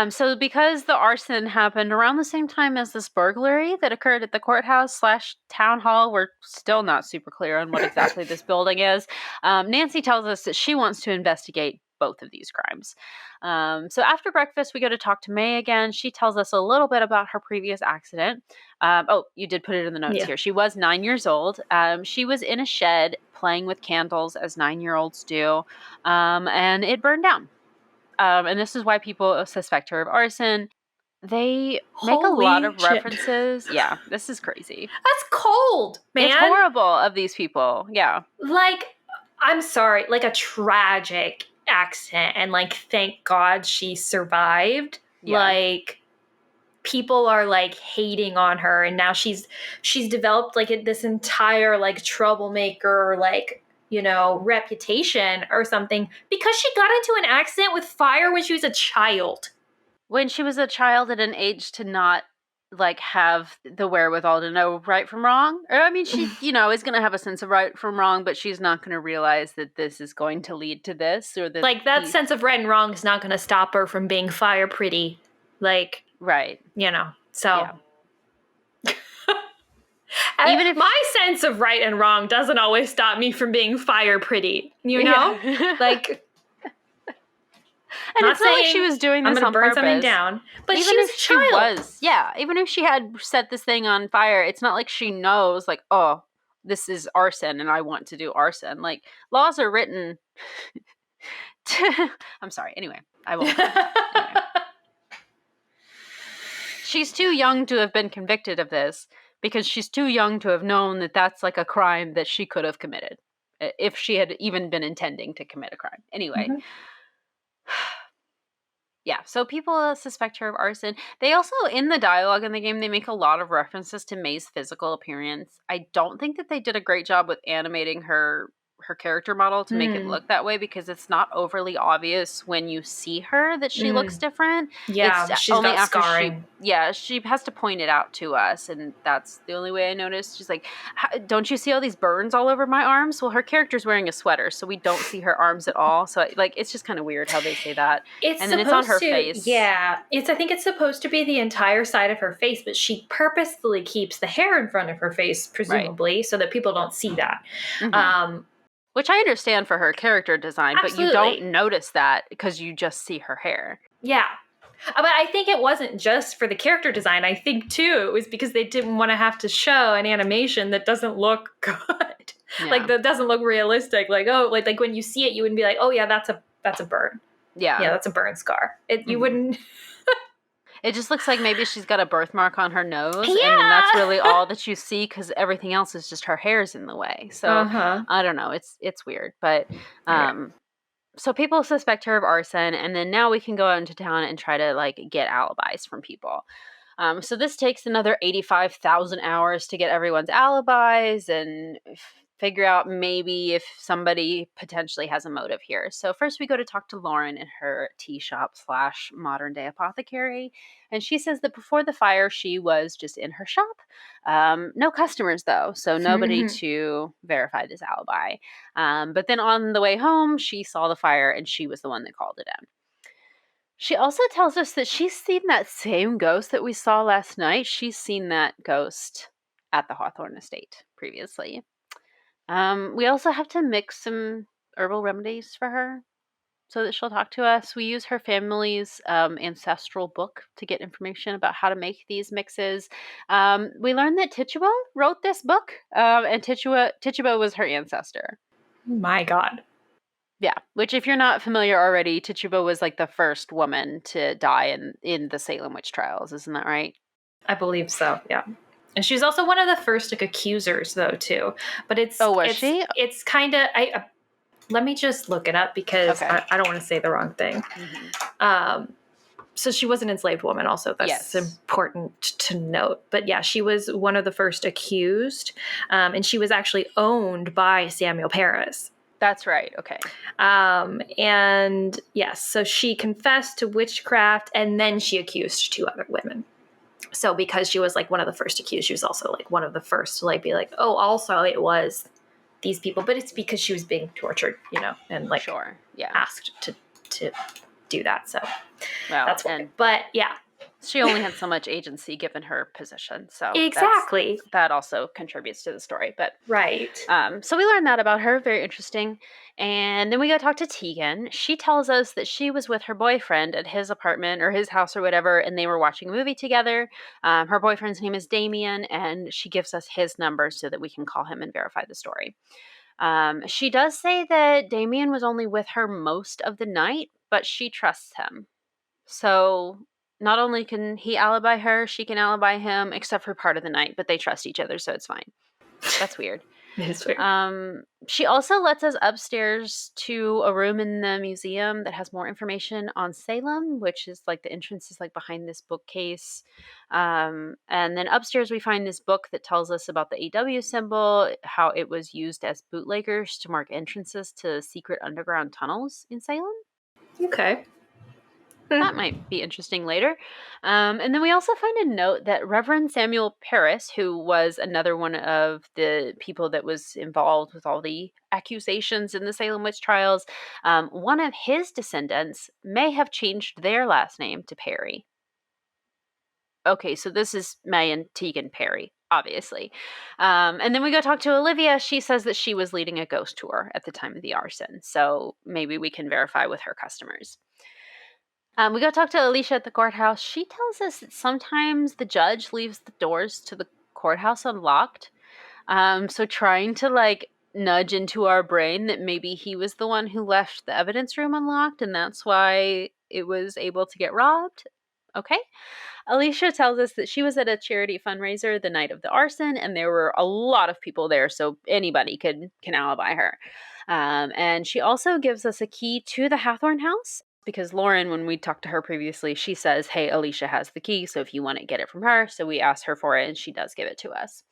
So because the arson happened around the same time as this burglary that occurred at the courthouse / town hall, we're still not super clear on what exactly this building is. Nancy tells us that she wants to investigate both of these crimes. So after breakfast, we go to talk to May again. She tells us a little bit about her previous accident. You did put it in the notes here. She was 9 years old. She was in a shed playing with candles, as 9-year-olds do, and it burned down. And this is why people suspect her of arson. They make a lot of references. Yeah, this is crazy. That's cold, man. It's horrible of these people. Yeah. Like, I'm sorry, like a tragic accident, and like, thank God she survived. Yeah. Like, people are like hating on her, and now she's developed like this entire like troublemaker, like, reputation or something because she got into an accident with fire when she was a child. When she was a child at an age to not like have the wherewithal to know right from wrong. Or, I mean, she, is going to have a sense of right from wrong, but she's not going to realize that this is going to lead to this, or that like that sense of right and wrong is not going to stop her from being fire pretty. Like, right. So yeah. Even if my sense of right and wrong doesn't always stop me from being fire pretty, Yeah. Like, and it's not like she was doing this on purpose. Something down, but even she was if a child. Even if she had set this thing on fire, it's not like she knows, like, oh, this is arson and I want to do arson. Like, laws are written I'm sorry. Anyway, I won't. Anyway. She's too young to have been convicted of this, because she's too young to have known that that's like a crime that she could have committed if she had even been intending to commit a crime. Anyway. Mm-hmm. Yeah, so people suspect her of arson. They also, in the dialogue in the game, they make a lot of references to May's physical appearance. I don't think that they did a great job with animating her character model to make it look that way, because it's not overly obvious when you see her that she looks different. Yeah, it's she's only got after scarring. she has to point it out to us, and that's the only way I noticed. She's like, don't you see all these burns all over my arms? Well, her character's wearing a sweater, so we don't see her arms at all. So like, it's just kind of weird how they say that. And then it's on her face. Yeah, I think it's supposed to be the entire side of her face, but she purposefully keeps the hair in front of her face, presumably, so that people don't see that. Mm-hmm. Which I understand for her character design, Absolutely. But you don't notice that because you just see her hair. Yeah. But I think it wasn't just for the character design. I think, too, it was because they didn't want to have to show an animation that doesn't look good. Yeah. Like, that doesn't look realistic. Like, oh, like when you see it, you wouldn't be like, oh, yeah, that's a burn. Yeah. Yeah, that's a burn scar. You wouldn't... It just looks like maybe she's got a birthmark on her nose, and Yeah. then that's really all that you see because everything else is just her hair's in the way. So I don't know. It's weird, but so people suspect her of arson, and then now we can go out into town and try to like get alibis from people. So this takes another 85,000 hours to get everyone's alibis and figure out maybe if somebody potentially has a motive here. So first we go to talk to Lauren in her tea shop / modern day apothecary. And she says that before the fire, she was just in her shop. No customers though, so nobody to verify this alibi. But then on the way home, she saw the fire and she was the one that called it in. She also tells us that she's seen that same ghost that we saw last night. She's seen that ghost at the Hawthorne estate previously. We also have to mix some herbal remedies for her so that she'll talk to us. We use her family's ancestral book to get information about how to make these mixes. We learned that Tituba wrote this book, and Tituba was her ancestor. My God. Yeah, which if you're not familiar already, Tituba was like the first woman to die in the Salem witch trials. Isn't that right? I believe so, yeah. And she was also one of the first like accusers though too. But it's she? It's kind of let me just look it up because I don't want to say the wrong thing. So she was an enslaved woman also. That's important to note. But yeah, she was one of the first accused. And she was actually owned by Samuel Paris. That's right. Okay. And yes, so she confessed to witchcraft and then she accused 2 other women. So because she was like one of the first accused, she was also like one of the first to like be like, oh, also it was these people. But it's because she was being tortured, and like asked to do that. So that's why. But yeah. She only had so much agency given her position. So exactly. That also contributes to the story. But right. So we learned that about her. Very interesting. And then we go talk to Tegan. She tells us that she was with her boyfriend at his apartment or his house or whatever, and they were watching a movie together. Her boyfriend's name is Damien, and she gives us his number so that we can call him and verify the story. She does say that Damien was only with her most of the night, but she trusts him. So not only can he alibi her, she can alibi him, except for part of the night, but they trust each other, so it's fine. That's weird. It's weird. She also lets us upstairs to a room in the museum that has more information on Salem, which is like the entrance is like behind this bookcase. And then upstairs we find this book that tells us about the AW symbol, how it was used as bootleggers to mark entrances to secret underground tunnels in Salem. Okay. That might be interesting later. And then we also find a note that Reverend Samuel Paris, who was another one of the people that was involved with all the accusations in the Salem witch trials, one of his descendants may have changed their last name to Perry. Okay, so this is May and Tegan Perry, obviously. And then we go talk to Olivia. She says that she was leading a ghost tour at the time of the arson. So maybe we can verify with her customers. We go talk to Alicia at the courthouse. She tells us that sometimes the judge leaves the doors to the courthouse unlocked. So trying to like nudge into our brain that maybe he was the one who left the evidence room unlocked and that's why it was able to get robbed. Okay. Alicia tells us that she was at a charity fundraiser the night of the arson and there were a lot of people there, so anybody can alibi her. And she also gives us a key to the Hathorne house. Because Lauren, when we talked to her previously, she says, hey, Alicia has the key, so if you want it, get it from her. So we asked her for it, and she does give it to us.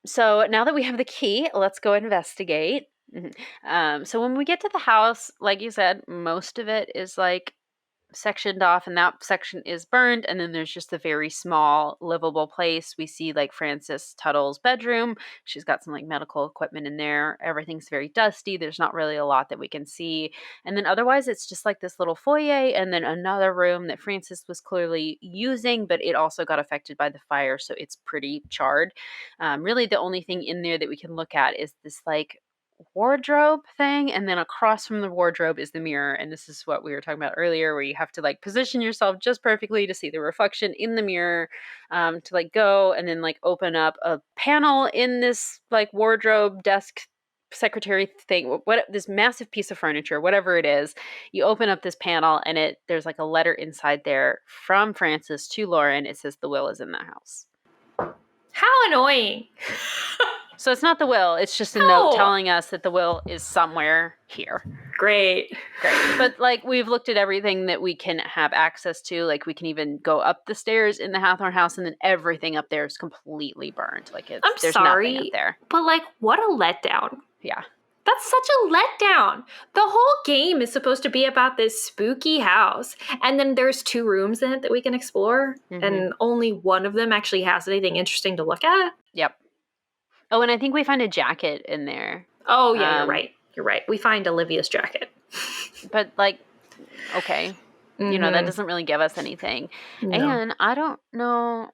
So now that we have the key, let's go investigate. So when we get to the house, like you said, most of it is like sectioned off and that section is burned, and then there's just a very small livable place. We see like Frances Tuttle's bedroom. She's got some like medical equipment in there. Everything's very dusty. There's not really a lot that we can see, and then otherwise it's just like this little foyer and then another room that Frances was clearly using, but it also got affected by the fire, so it's pretty charred. Really the only thing in there that we can look at is this like wardrobe thing, and then across from the wardrobe is the mirror, and this is what we were talking about earlier, where you have to like position yourself just perfectly to see the reflection in the mirror, to like go and then like open up a panel in this like wardrobe desk secretary thing, what this massive piece of furniture, whatever it is. You open up this panel and there's like a letter inside there from Frances to Lauren. It says the will is in the house. How annoying. So it's not the will. It's just a note telling us that the will is somewhere here. Great. But like we've looked at everything that we can have access to. Like we can even go up the stairs in the Hathorne house, and then everything up there is completely burned. Like there's nothing up there. But like, what a letdown. Yeah. That's such a letdown. The whole game is supposed to be about this spooky house. And then there's 2 rooms in it that we can explore. Mm-hmm. And only one of them actually has anything interesting to look at. Yep. Oh, and I think we find a jacket in there. Oh, yeah, You're right. We find Olivia's jacket. But like, okay. Mm-hmm. You know, that doesn't really give us anything. No. And I don't know.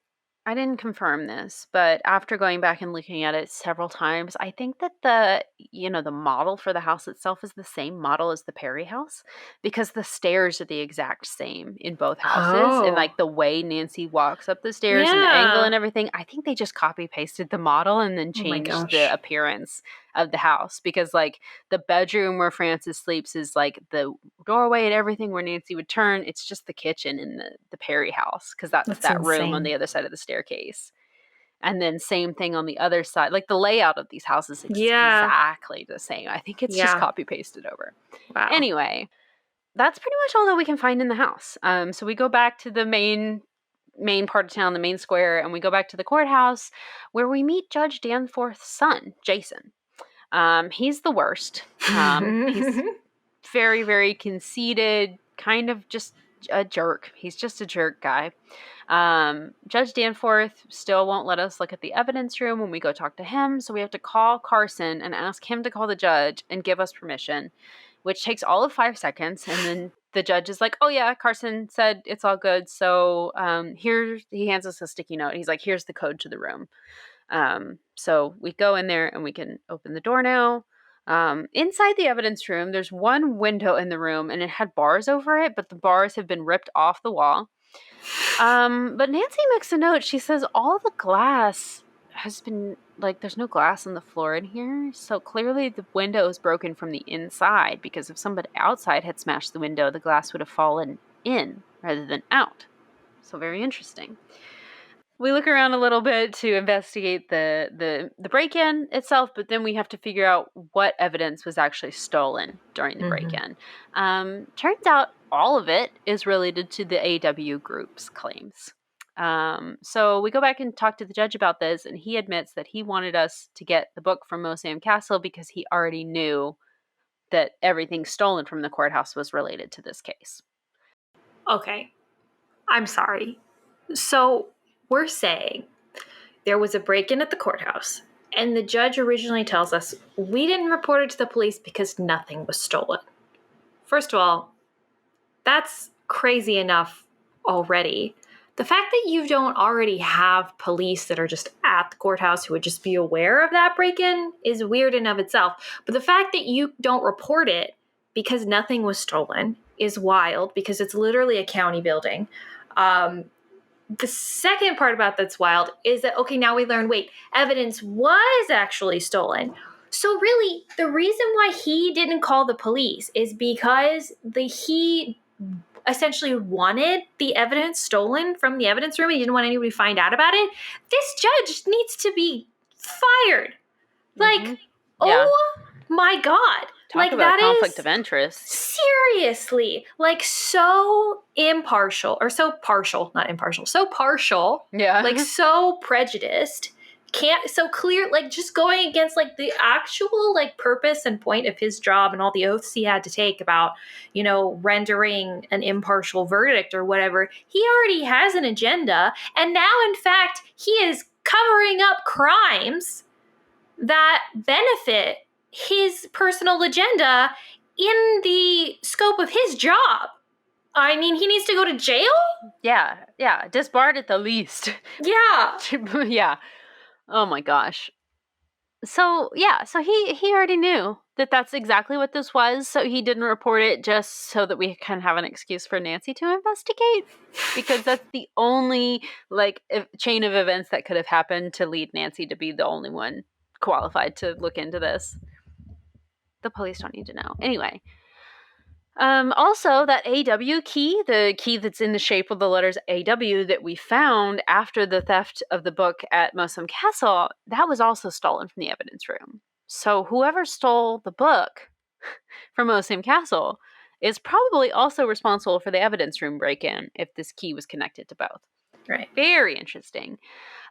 I didn't confirm this, but after going back and looking at it several times, I think that the model for the house itself is the same model as the Perry house, because the stairs are the exact same in both houses. And like the way Nancy walks up the stairs and the angle and everything, I think they just copy pasted the model and then changed the appearance of the house, because like the bedroom where Frances sleeps is like the doorway and everything where Nancy would turn. It's just the kitchen in the Perry house, because that's that insane room on the other side of the staircase. And then same thing on the other side. Like the layout of these houses is exactly the same. I think it's just copy pasted over. Wow. Anyway, that's pretty much all that we can find in the house. So we go back to the main part of town, the main square, and we go back to the courthouse where we meet Judge Danforth's son, Jason. He's the worst. He's very, very conceited, kind of just a jerk. He's just a jerk guy. Judge Danforth still won't let us look at the evidence room when we go talk to him, so we have to call Carson and ask him to call the judge and give us permission, which takes all of 5 seconds, and then the judge is like, oh yeah, Carson said it's all good, so here, he hands us a sticky note. He's like, here's the code to the room. So we go in there and we can open the door now. Inside the evidence room, there's one window in the room and it had bars over it, but the bars have been ripped off the wall. But Nancy makes a note. She says all the glass has been, like, there's no glass on the floor in here. So clearly the window is broken from the inside, because if somebody outside had smashed the window, the glass would have fallen in rather than out. So very interesting. We look around a little bit to investigate the break-in itself, but then we have to figure out what evidence was actually stolen during the break-in. Turns out all of it is related to the AW group's claims. So we go back and talk to the judge about this, and he admits that he wanted us to get the book from Mosam Castle because he already knew that everything stolen from the courthouse was related to this case. Okay. I'm sorry. So we're saying there was a break-in at the courthouse, and the judge originally tells us we didn't report it to the police because nothing was stolen. First of all, that's crazy enough already. The fact that you don't already have police that are just at the courthouse who would just be aware of that break-in is weird in of itself. But the fact that you don't report it because nothing was stolen is wild, because it's literally a county building. The second part about that's wild is that, okay, now we learn, wait, evidence was actually stolen. So really, the reason why he didn't call the police is because he essentially wanted the evidence stolen from the evidence room. He didn't want anybody to find out about it. This judge needs to be fired. Like, oh my God. Talk about conflict of interest. Seriously. Like, so impartial, or so partial, not impartial, so partial. Yeah. Like, so prejudiced. So clear, like, just going against, like, the actual, like, purpose and point of his job and all the oaths he had to take about, rendering an impartial verdict or whatever. He already has an agenda. And now, in fact, he is covering up crimes that benefit his personal agenda in the scope of his job. I mean, he needs to go to jail? Yeah, disbarred at the least. Yeah. Yeah. Oh my gosh. So he already knew that that's exactly what this was, so he didn't report it just so that we can have an excuse for Nancy to investigate, because that's the only, chain of events that could have happened to lead Nancy to be the only one qualified to look into this. the police don't need to know. Anyway. Also, that AW key, the key that's in the shape of the letters AW that we found after the theft of the book at Mosum Castle, that was also stolen from the evidence room. So whoever stole the book from Mosum Castle is probably also responsible for the evidence room break-in if this key was connected to both. Right. Very interesting.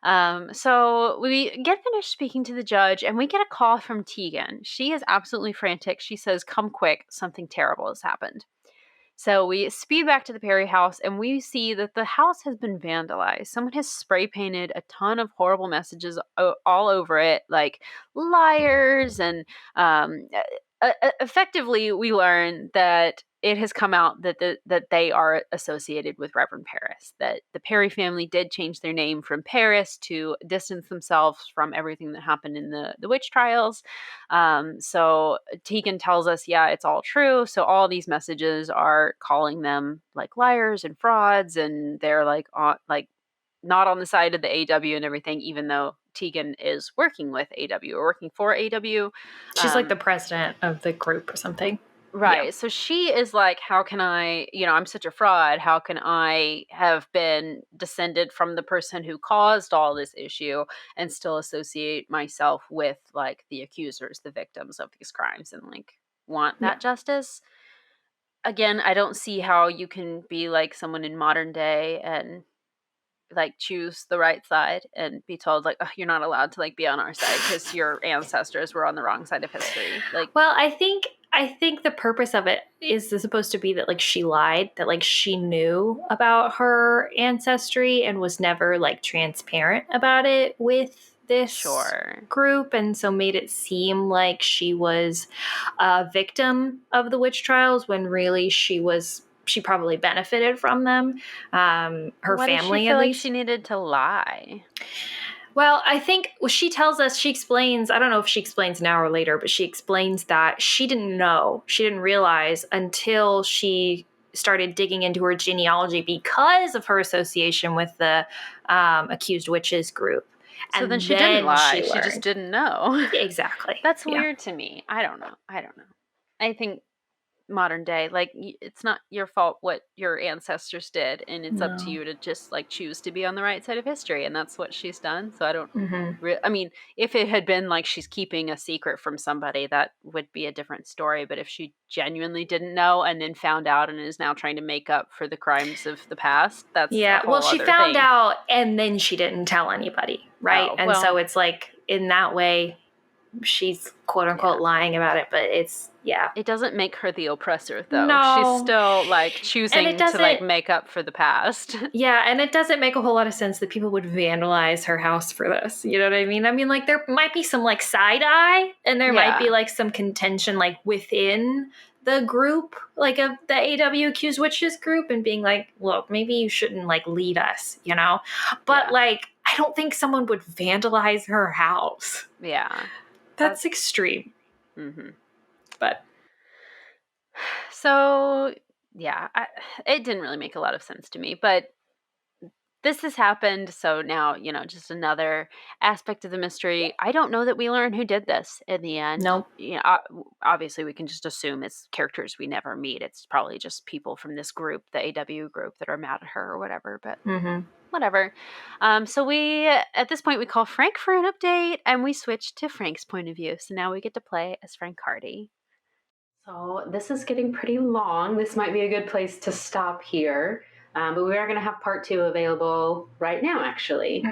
So we get finished speaking to the judge and we get a call from Tegan. She is absolutely frantic. She says, "Come quick, something terrible has happened." So we speed back to the Perry house and we see that the house has been vandalized. Someone has spray painted a ton of horrible messages all over it, like liars. And effectively, we learn that it has come out that that they are associated with Reverend Paris, that the Perry family did change their name from Paris to distance themselves from everything that happened in the witch trials. So Tegan tells us, yeah, it's all true. So all these messages are calling them like liars and frauds, and they're like not on the side of the AW and everything, even though Tegan is working with AW or working for AW. She's like the president of the group or something. Right. Yeah. So she is like, how can I, I'm such a fraud. How can I have been descended from the person who caused all this issue and still associate myself with like the accusers, the victims of these crimes, and like want that justice? Again, I don't see how you can be like someone in modern day and like choose the right side and be told like, oh, you're not allowed to like be on our side because your ancestors were on the wrong side of history. Like, well, I think the purpose of it is supposed to be that like she lied, that like she knew about her ancestry and was never like transparent about it with this group, and so made it seem like she was a victim of the witch trials when really she probably benefited from them. Her why family, did she feel like she needed to lie? Well, I think she tells us, she explains, I don't know if she explains now or later, but she explains that she didn't know, she didn't realize until she started digging into her genealogy because of her association with the accused witches group. So and then she didn't lie. She just learned. didn't know. Exactly. That's weird to me. I don't know. I think modern day, like, it's not your fault what your ancestors did, and it's up to you to just like choose to be on the right side of history, and that's what she's done. So I don't I mean, if it had been like she's keeping a secret from somebody, that would be a different story. But if she genuinely didn't know and then found out and is now trying to make up for the crimes of the past, that's a whole she other found thing. out and then she didn't tell anybody, right? So it's like in that way she's quote unquote lying about it, but it's it doesn't make her the oppressor though. No. She's still like choosing to like make up for the past. Yeah, and it doesn't make a whole lot of sense that people would vandalize her house for this. You know what I mean? I mean, like there might be some like side eye, and there might be like some contention like within the group, like of the AW accused witches group, and being like, look, maybe you shouldn't like lead us, you know? But like, I don't think someone would vandalize her house. Yeah. That's extreme. But so it didn't really make a lot of sense to me, but this has happened. So now, just another aspect of the mystery. I don't know that we learn who did this in the end. No. Obviously we can just assume it's characters we never meet. It's probably just people from this group, the AW group, that are mad at her or whatever, but whatever. So at this point we call Frank for an update, and we switch to Frank's point of view. So now we get to play as Frank Hardy. So this is getting pretty long. This might be a good place to stop here. But we are going to have part 2 available right now, actually.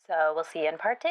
So we'll see you in part 2.